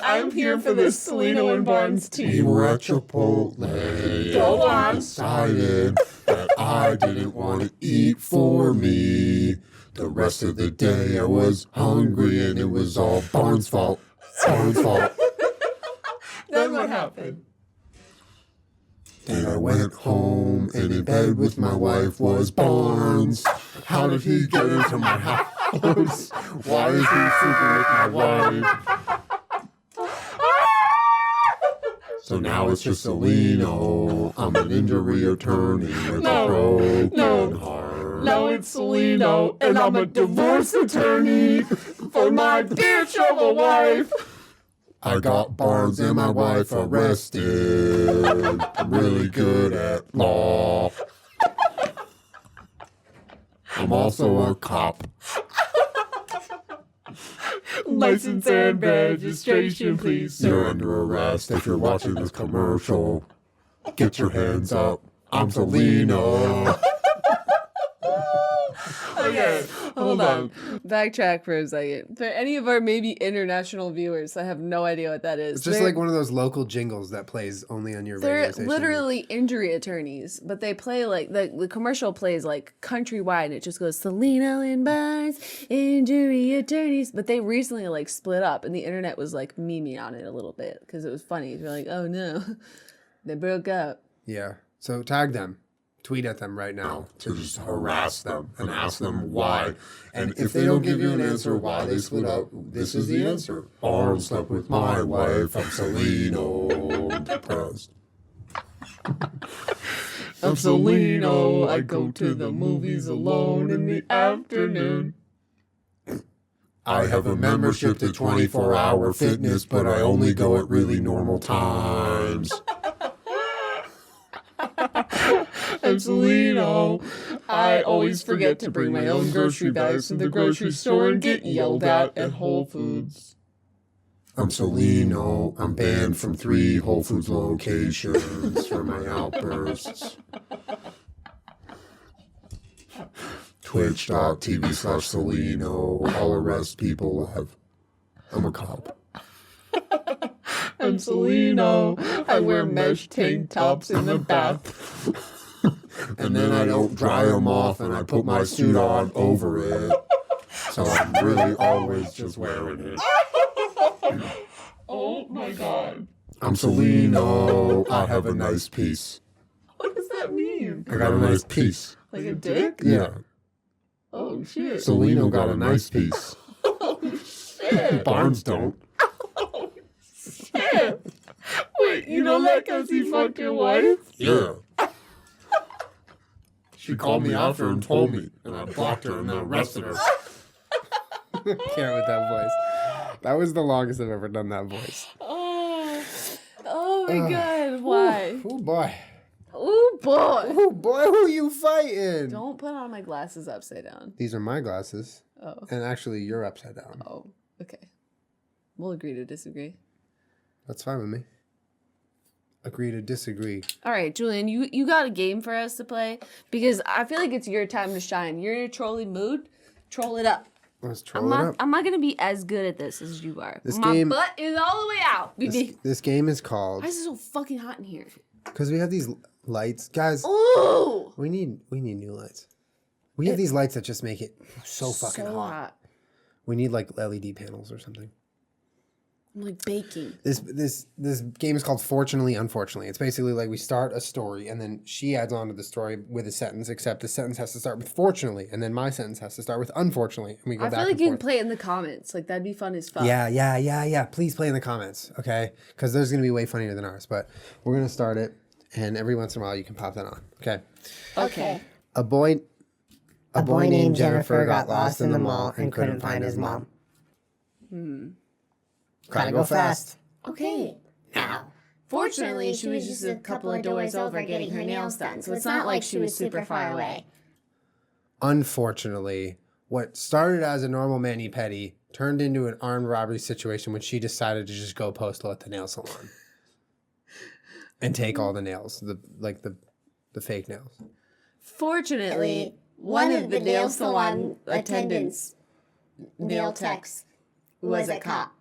I'm here for this Cellino and Barnes We team. were at Chipotle. Go on. Decided that I didn't want to eat for me. The rest of the day I was hungry and it was all Barnes' fault. Barnes' fault. Then what happened? Then I went home and in bed with my wife was Barnes. How did he get into my house? Why is he sleeping with my wife? So now it's just Cellino. I'm an injury attorney with a broken heart. Now it's Cellino, and I'm a divorce attorney for my bitch of a wife. I got Barnes and my wife arrested. I'm really good at law. I'm also a cop. License and registration, please, You're sir. under arrest if you're watching this commercial. Get your hands up. I'm Cellino. Okay, hold on. Backtrack for a second. For any of our maybe international viewers, I have no idea what that is. It's just like one of those local jingles that plays only on your radio They're station. literally injury attorneys, but they play like the commercial plays like countrywide, and it just goes Cellino and Barnes, injury attorneys. But they recently like split up, and the internet was like memeing on it a little bit because it was funny. They're like, oh no, they broke up. Yeah. So tag them. Tweet at them right now. To just harass them and ask them why. And if they don't give you an answer why they split up, this is the answer. Barnes slept with my wife. I'm Cellino. I'm depressed. I'm Cellino. I go to the movies alone in the afternoon. I have a membership to 24-hour fitness, but I only go at really normal times. I'm Cellino. I always forget to bring my own grocery bags to the grocery store and get yelled at Whole Foods. I'm Cellino. I'm banned from 3 Whole Foods locations for my outbursts. Twitch.tv/Cellino. I'll arrest people live. I'm a cop. I'm Cellino. I wear mesh tank tops in the bath. And then I don't dry them off and I put my suit on over it. So I'm really always just wearing it. Oh my god. I'm Cellino. I have a nice piece. What does that mean? I got a nice piece. Like a dick? Yeah. Oh shit. Cellino got a nice piece. Oh shit. Barnes don't. Oh shit. Wait, you know that because he fucked your wife? Yeah. She called me after and told me, and I blocked her and then arrested her. Can't with that voice. That was the longest I've ever done that voice. Oh my god, why? Oh boy. Oh boy. Oh boy, who you fighting? Don't put on my glasses upside down. These are my glasses. Oh. And actually, you're upside down. Oh, okay. We'll agree to disagree. That's fine with me. Agree to disagree. All right, Julian, you got a game for us to play? Because I feel like it's your time to shine. You're in a trolling mood. Troll it up. Let's troll it up. I'm not going to be as good at this as you are. This My game- butt is all the way out. This game is called... Why is it so fucking hot in here? Because we have these lights. Guys, Ooh! we need new lights. We have these lights that just make it so fucking So hot. hot. We need like LED panels or something. I'm like baking. This game is called Fortunately, Unfortunately. It's basically like we start a story and then she adds on to the story with a sentence, except the sentence has to start with fortunately and then my sentence has to start with unfortunately. And we go I back feel like and you can forth. play it in the comments. Like, that'd be fun as fuck. Yeah. Please play in the comments, okay? Because there's going to be way funnier than ours. But we're going to start it and every once in a while you can pop that on, okay? Okay. A boy named Jennifer got lost in the mall and couldn't find his mom. Gotta go fast. Okay. Now, fortunately, she was just a couple of doors over getting her nails done, so it's not like she was super far away. Unfortunately, what started as a normal mani-pedi turned into an armed robbery situation when she decided to just go postal at the nail salon and take all the nails, the fake nails. Fortunately, One of the nail salon attendants, nail techs, was a cop.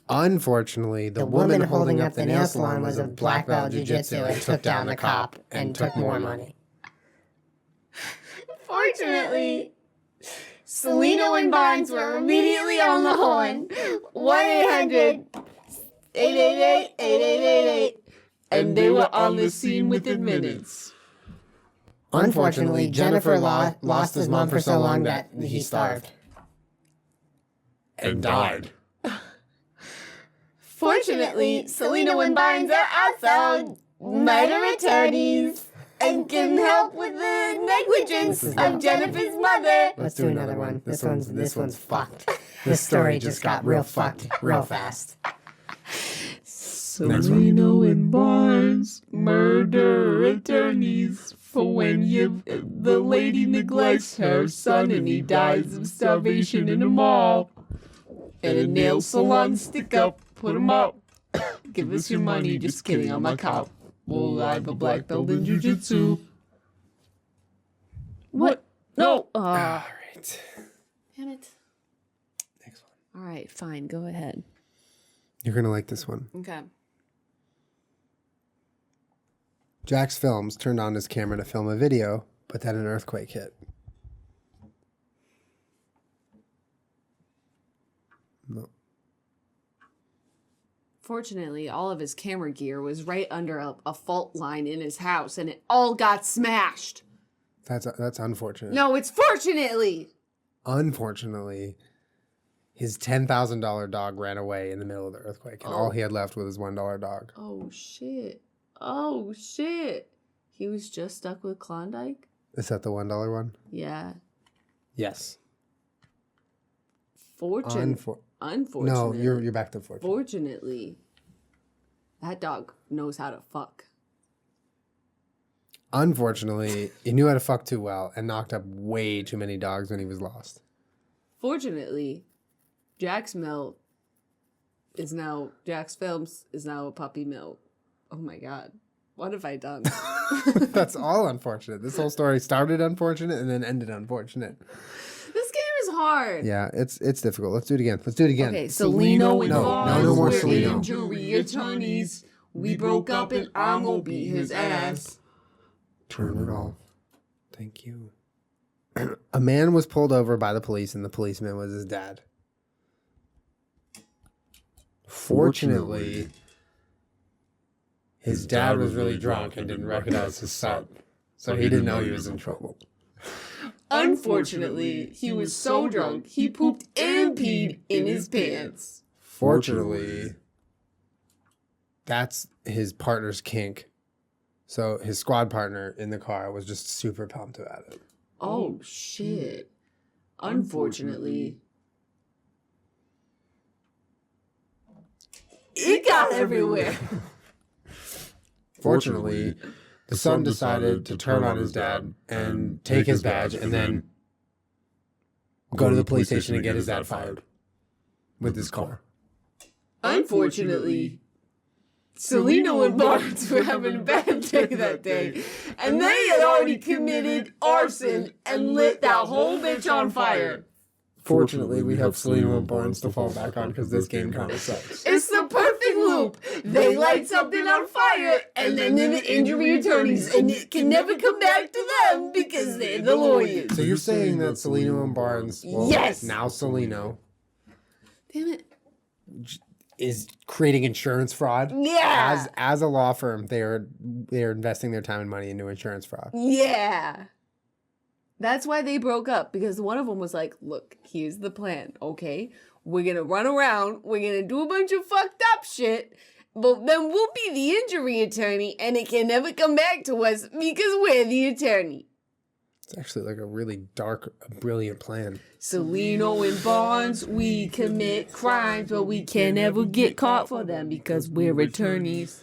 Unfortunately, the woman holding up the nail salon was a black belt jiu-jitsu and took down the cop and took more money. Fortunately, Cellino and Barnes were immediately on the horn. 1-800-888-8888. And they were on the scene within minutes. Unfortunately, Jennifer lost his mom for so long that he starved. And died. Fortunately, Cellino and Barnes are also murder attorneys and can help with the negligence of Jennifer's mother. Let's do another one. This one's fucked. This story just got real fucked real fast. Cellino and Barnes, murder attorneys. For when the lady neglects her son and he dies of starvation in a mall. And a nail salon stick up, put him up. Give us your money, just kidding, I'm a cop. Well, I have a black belt in jiu-jitsu. What No. All right. Damn it. Next one. All right, fine. Go ahead. You're going to like this one. Okay. Jack's Films turned on his camera to film a video, but then an earthquake hit. No. Fortunately, all of his camera gear was right under a fault line in his house, and it all got smashed. That's unfortunate. No, it's fortunately. Unfortunately, his $10,000 dog ran away in the middle of the earthquake, and all he had left was his $1 dog. Oh, shit. Oh, shit. He was just stuck with Klondike? Is that the $1 one? Yeah. Yes. Unfortunately. No, you're back to fortunate. Fortunately, that dog knows how to fuck. Unfortunately, he knew how to fuck too well and knocked up way too many dogs when he was lost. Fortunately, Jack's Films is now a puppy mill. Oh my god. What have I done? That's all unfortunate. This whole story started unfortunate and then ended unfortunate. This game is hard. Yeah, it's difficult. Let's do it again. Okay, Cellino and No, Vaughn no more were Cellino. injury attorneys. We broke up and I'm gonna beat his ass. Turn it off. Thank you. A man was pulled over by the police and the policeman was his dad. Fortunately, his dad was really drunk and didn't recognize his son, so he didn't know he was in trouble. Unfortunately, he was so drunk he pooped and peed in his pants. Fortunately, that's his partner's kink. So his squad partner in the car was just super pumped about it. Oh shit. Unfortunately, it got everywhere. Fortunately, the son decided to turn on his dad and take his badge and then go to the police station and get his dad fired with his car. Unfortunately, Cellino and Barnes were having a bad day that day, and they had already committed arson and lit that whole bitch on fire. Fortunately, we have Cellino and Barnes to fall back on because this game kind of sucks. It's the perfect loop. They light something on fire, and then they're the injury attorneys, and it can never come back to them because they're the lawyers. So you're saying that Cellino and Barnes, well, Yes! now Cellino, Damn it. is creating insurance fraud? Yeah. As a law firm, they're investing their time and money into insurance fraud. Yeah. That's why they broke up, because one of them was like, look, here's the plan, okay? We're going to run around, we're going to do a bunch of fucked up shit, but then we'll be the injury attorney, and it can never come back to us because we're the attorney. It's actually like a really dark, brilliant plan. Cellino and Barnes, we commit crimes, but we can never get caught for them because we're attorneys.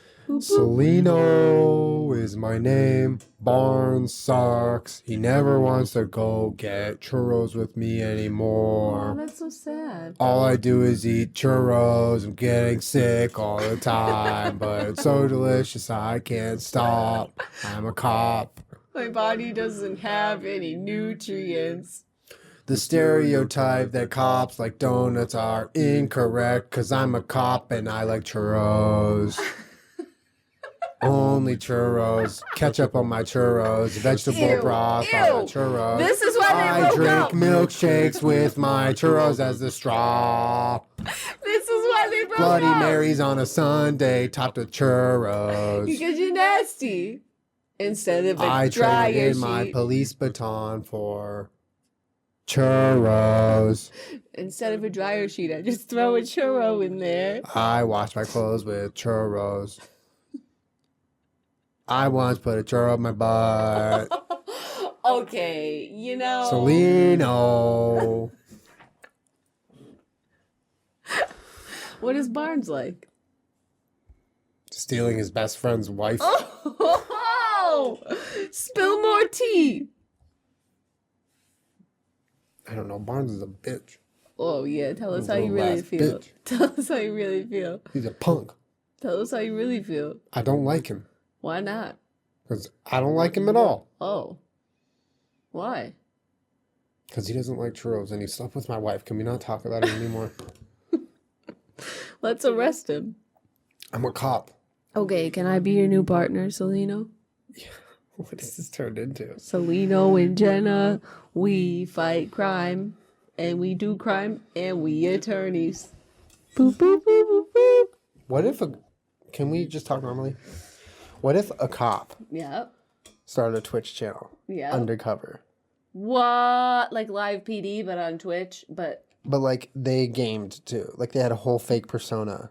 Cellino is my name. Barnes sucks. He never wants to go get churros with me Oh, anymore. that's so sad. All I do is eat churros. I'm getting sick all the time, but it's so delicious I can't stop. I'm a cop. My body doesn't have any nutrients. The stereotype that cops like donuts are incorrect, 'cause I'm a cop and I like churros. Only churros, ketchup on my churros, vegetable Ew, broth on my ew. churros. This is why they I broke drink up. milkshakes with my churros as the straw. This is why they broke Bloody up. Marys on a Sunday, topped with churros. Because you're nasty. Instead of a I dryer traded in my sheet. police baton for churros. Instead of a dryer sheet, I just throw a churro in there. I wash my clothes with churros. I once put a churro up my butt. Okay, you know. Cellino. What is Barnes like? Stealing his best friend's wife. Oh, spill more tea. I don't know. Barnes is a bitch. Oh, yeah. Tell us He's how a you little really ass feel. bitch. Tell us how you really feel. He's a punk. Tell us how you really feel. I don't like him. Why not? Because I don't like him at all. Oh. Why? Because he doesn't like churros and he slept with my wife. Can we not talk about it anymore? Let's arrest him. I'm a cop. Okay, can I be your new partner, Cellino? What has this turned into? Cellino and Jenna, we fight crime, and we do crime, and we attorneys. Boop, boop, boop, boop, boop. What if can we just talk normally? What if a cop Yep. started a Twitch channel? Yep. Undercover. What? Like live PD, but on Twitch, but... But like they gamed too. Like they had a whole fake persona.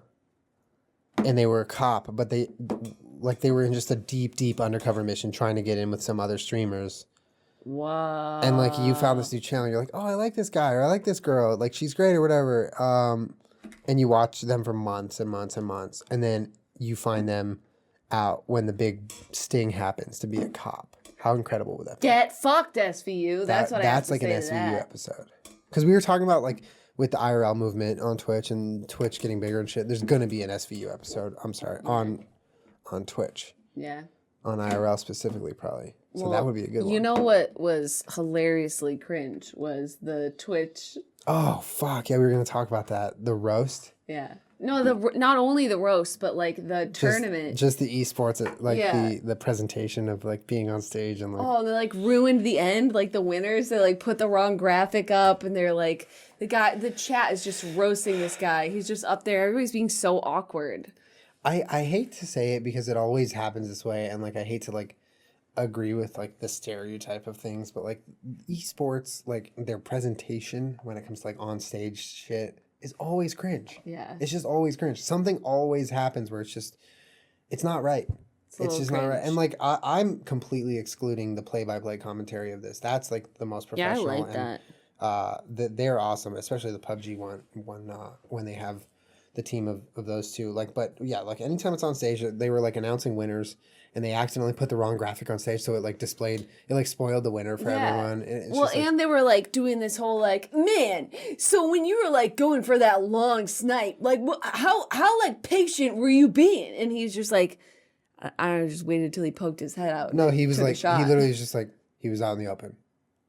And they were a cop, but they were in just a deep undercover mission trying to get in with some other streamers. Wow. And like you found this new channel, you're like, oh, I like this guy or I like this girl, like she's great or whatever. And you watch them for months and months and months, and then you find them out when the big sting happens to be a cop. How incredible would that be? Get fucked, SVU. That's what I have That's to like say an to SVU that. episode. Because we were talking about like with the IRL movement on Twitch and Twitch getting bigger and shit. There's gonna be an SVU episode. I'm sorry, on Twitch. Yeah. On IRL specifically, probably. So that would be a good one. You know what was hilariously cringe was the Twitch. Oh fuck yeah, we were gonna talk about that. The roast. Yeah. No, not only the roast, but like the tournament. Just the eSports, like Yeah. the presentation of like being on stage and like. Oh, they like ruined the end. Like the winners, they like put the wrong graphic up, and they're like the chat is just roasting this guy. He's just up there. Everybody's being so awkward. I hate to say it because it always happens this way, and like I hate to like agree with like the stereotype of things, but like eSports, like their presentation when it comes to like on stage shit is always cringe. Yeah. It's just always cringe. Something always happens where it's not right. It's just not right. cringe. And like I'm completely excluding the play-by-play commentary of this. That's like the most Yeah, I professional. like that. They're awesome, especially the PUBG one when they have the team of those two. Like, but yeah, like anytime it's on stage, they were like announcing winners, and they accidentally put the wrong graphic on stage, so it like spoiled the winner for everyone. It's Well, just, like, and they were like doing this whole like, man, so when you were like going for that long snipe, like how like patient were you being? And he's just like, I just waited till he poked his head out. no, he was took a like shot. he literally was just like he was out in the open.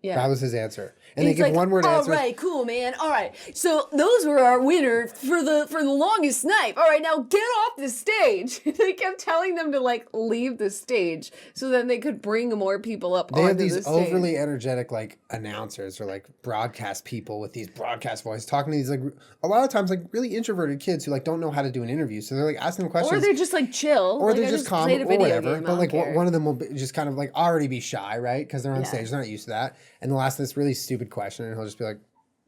Yeah. That was his answer. And they he's give like, one word answer. All right, cool, man. All right, so those were our winner for the longest snipe. All right, now get off the stage. They kept telling them to like leave the stage so then they could bring more people up. They have onto these the stage. overly energetic like announcers or like broadcast people with these broadcast voices talking to these like a lot of times like really introverted kids who like don't know how to do an interview. So they're like asking them questions. Or they're just like chill. Or like, they're I just calm played a or video whatever. game, I But don't like care. one of them will just kind of like already be shy, right? Because they're on Yeah. stage, they're not used to that. And they'll ask this really stupid question, and he'll just be like,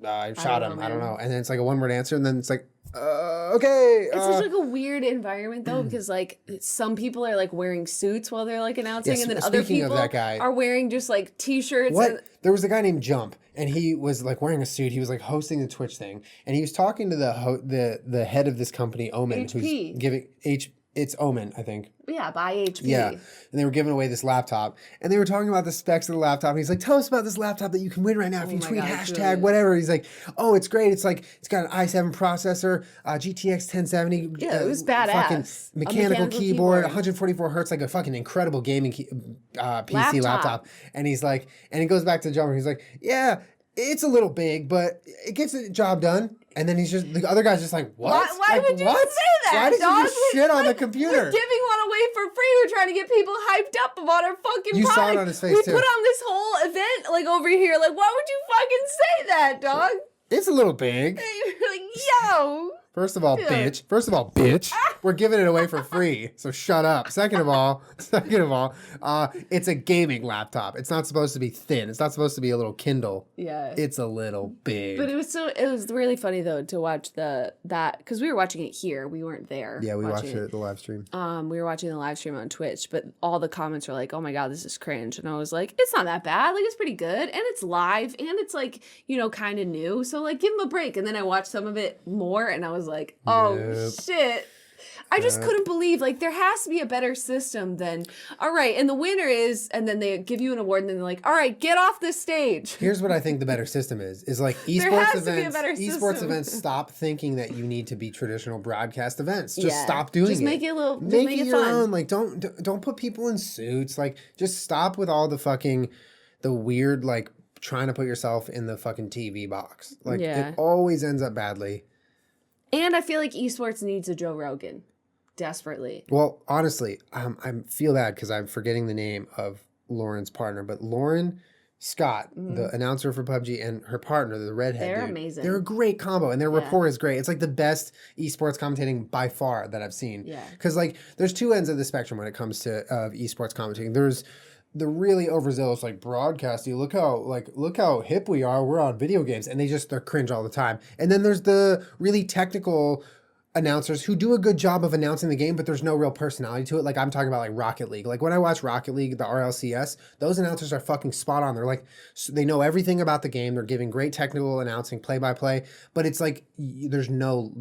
"I shot him. I don't know." And then it's like a one-word answer, and then it's like, "Okay." It's such like a weird environment though, because like some people are like wearing suits while they're like announcing, Yes, and then other speaking of people that guy- are wearing just like t-shirts. What? And, There was a guy named Jump, and he was like wearing a suit. He was like hosting the Twitch thing, and he was talking to the head of this company, Omen, HP. who's giving It's Omen, I think. yeah, by HP. Yeah. And they were giving away this laptop. And they were talking about the specs of the laptop. And he's like, tell us about this laptop that you can win right now if you my tweet God, hashtag Julian. whatever. He's like, oh, it's great. It's like, it's got an i7 processor, GTX 1070. Yeah, it was Fucking badass. A mechanical keyboard, keyboard. 144 hertz, like a fucking incredible gaming PC Laptop. laptop. And he's like, and he goes back to the jumper. He's like, yeah, it's a little big, but it gets the job done. And then he's just, the other guy's just like, what? Why Like, would you what? say that? Why did dog? you just shit on the computer? We're giving one away for free. We're trying to get people hyped up about our fucking You saw product. it on his face, we too. put on this whole event like over here. Like, why would you fucking say that, dog? It's a little big. You're like, yo. First of all, bitch. We're giving it away for free, so shut up. Second of all, it's a gaming laptop. It's not supposed to be thin. It's not supposed to be a little Kindle. Yeah. It's a little big. But it was really funny though to watch that because we were watching it here. We weren't there. Yeah, we watched watching it at the live stream. We were watching the live stream on Twitch, but all the comments were like, "Oh my god, this is cringe," and I was like, "It's not that bad. Like, it's pretty good, and it's live, and it's like kind of new. So like, give them a break." And then I watched some of it more, and I was like, "Oh Nope. shit." I just couldn't believe, like, there has to be a better system than, all right, and the winner is, and then they give you an award, and then they're like, all right, get off the stage. Here's what I think the better system is like There esports has to be a events. better Esports system. events stop thinking that you need to be traditional broadcast events. Just Yeah. stop doing Just it. make it a little- just make make it it your fun. own. Like don't put people in suits. Like just stop with all the weird like trying to put yourself in the fucking TV box. Like Yeah. it always ends up badly. And I feel like esports needs a Joe Rogan desperately. Well, honestly, I feel bad because I'm forgetting the name of Lauren's partner, but Lauren Scott, the announcer for PUBG, and her partner, the redhead They're dude, amazing. They're a great combo, and their rapport is great. It's like the best esports commentating by far that I've seen. Yeah. Because like, there's two ends of the spectrum when it comes to esports commentating. There's the really overzealous like broadcasting. Look how hip we are. We're on video games, and they're cringe all the time. And then there's the really technical announcers who do a good job of announcing the game, but there's no real personality to it. Like I'm talking about like Rocket League. Like when I watch Rocket League, the RLCS, those announcers are fucking spot on. They're like, they know everything about the game. They're giving great technical announcing, play by play, but it's like there's no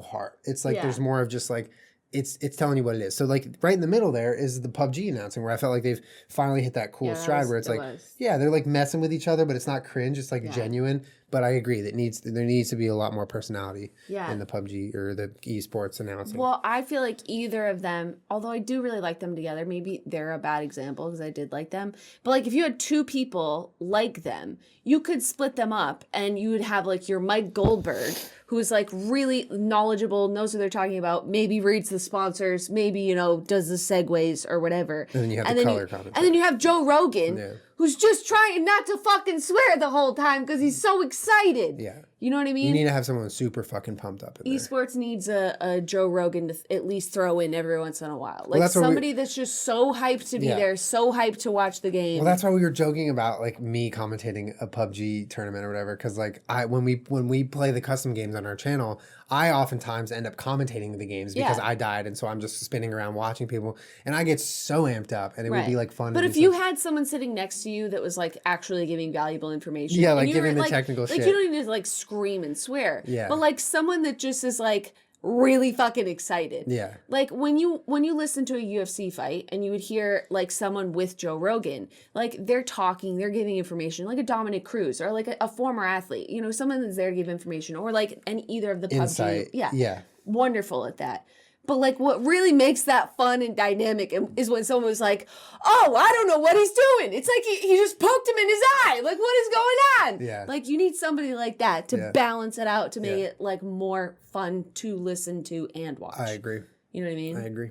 heart. It's like there's more of just like it's telling you what it is. So like right in the middle there is the PUBG announcing where I felt like they've finally hit that cool stride where it's like, yeah, they're like messing with each other, but it's not cringe. It's like genuine. But I agree that there needs to be a lot more personality in the PUBG or the esports announcing. Well, I feel like either of them, although I do really like them together, maybe they're a bad example because I did like them. But like if you had two people like them, you could split them up and you would have like your Mike Goldberg, who's like really knowledgeable, knows what they're talking about, maybe reads the sponsors, maybe, you know, does the segues or whatever. And then you have the color commentary. And then you have Joe Rogan, who's just trying not to fucking swear the whole time because he's so excited. Yeah. You know what I mean? You need to have someone super fucking pumped up in there. Esports needs a Joe Rogan to at least throw in every once in a while. Like somebody that's just so hyped to be there, so hyped to watch the game. Well, that's why we were joking about like me commentating a PUBG tournament or whatever. Because like when we play the custom games on our channel, I oftentimes end up commentating the games because I died, and so I'm just spinning around watching people, and I get so amped up, and it would be like fun. But if you had someone sitting next to you that was like actually giving valuable information, like giving the technical shit, like you don't need to like scream and swear, but like someone that just is like really fucking excited. Yeah. Like when you listen to a UFC fight and you would hear like someone with Joe Rogan, like they're talking, they're giving information, like a Dominic Cruz or like a former athlete, you know, someone that's there to give information, or like either of the Insight. PUBG. Wonderful at that. But like what really makes that fun and dynamic is when someone was like, oh, I don't know what he's doing. It's like he just poked him in his eye. Like, what is going on? Yeah. Like you need somebody like that to balance it out, to make it like more fun to listen to and watch. I agree. You know what I mean? I agree.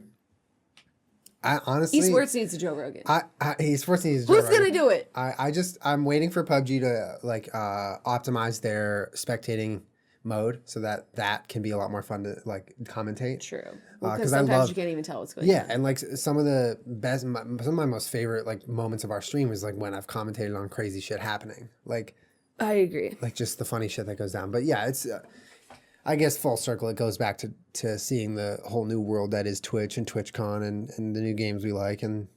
I honestly, esports needs a Joe Rogan. Esports needs a Joe Who's Rogan. gonna do it? I'm waiting for PUBG to like optimize their spectating mode so that can be a lot more fun to like commentate. True. Because Because sometimes you can't even tell what's going on. Yeah, and like some of my most favorite like moments of our stream is like when I've commentated on crazy shit happening. Like I agree. Like just the funny shit that goes down. But yeah, it's I guess full circle it goes back to seeing the whole new world that is Twitch and TwitchCon and the new games we like, and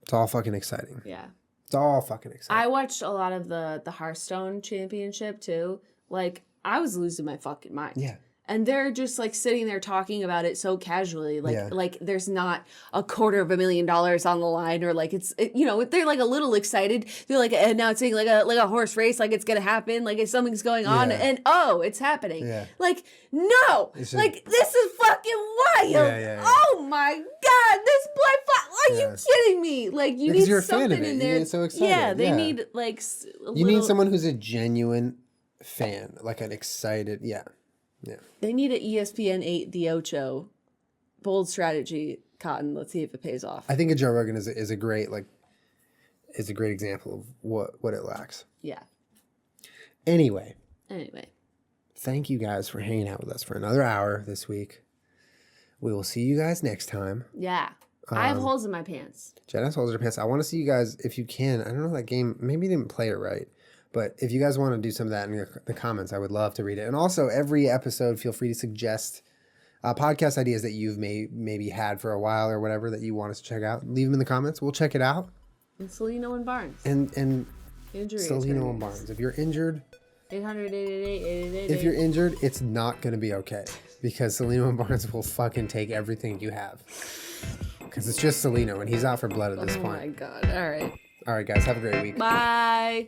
it's all fucking exciting. Yeah. It's all fucking exciting. I watched a lot of the Hearthstone Championship too. Like I was losing my fucking mind. Yeah. And they're just like sitting there talking about it so casually, like there's not $250,000 on the line, or like you know, they're like a little excited. They're like announcing like a horse race, like it's gonna happen, like if something's going on, and it's happening. Yeah. Like no, like this is fucking wild. Yeah. Oh my god, this are you kidding me? Like you need you're a fan of something it. in You there. get so excited. Yeah, they Yeah. need like you need someone who's a genuine fan, like an excited. Yeah. They need an ESPN 8 The Ocho. Bold strategy, Cotton. Let's see if it pays off. I think a Joe Rogan is a great example of what it lacks. Yeah. Anyway, Thank you guys for hanging out with us for another hour this week. We will see you guys next time. Yeah. I have holes in my pants. Jenna's holes in her pants. I want to see you guys, if you can. I don't know that game. Maybe you didn't play it right. But if you guys want to do some of that in the comments, I would love to read it. And also, every episode, feel free to suggest podcast ideas that you've maybe had for a while or whatever that you want us to check out. Leave them in the comments. We'll check it out. And Cellino and Barnes. And Injury Cellino and Barnes. If you're injured, 800-888-888. if you're injured, it's not going to be okay. Because Cellino and Barnes will fucking take everything you have. Because it's just Cellino, and he's out for blood at this point. Oh my god. All right. All right, guys. Have a great week. Bye.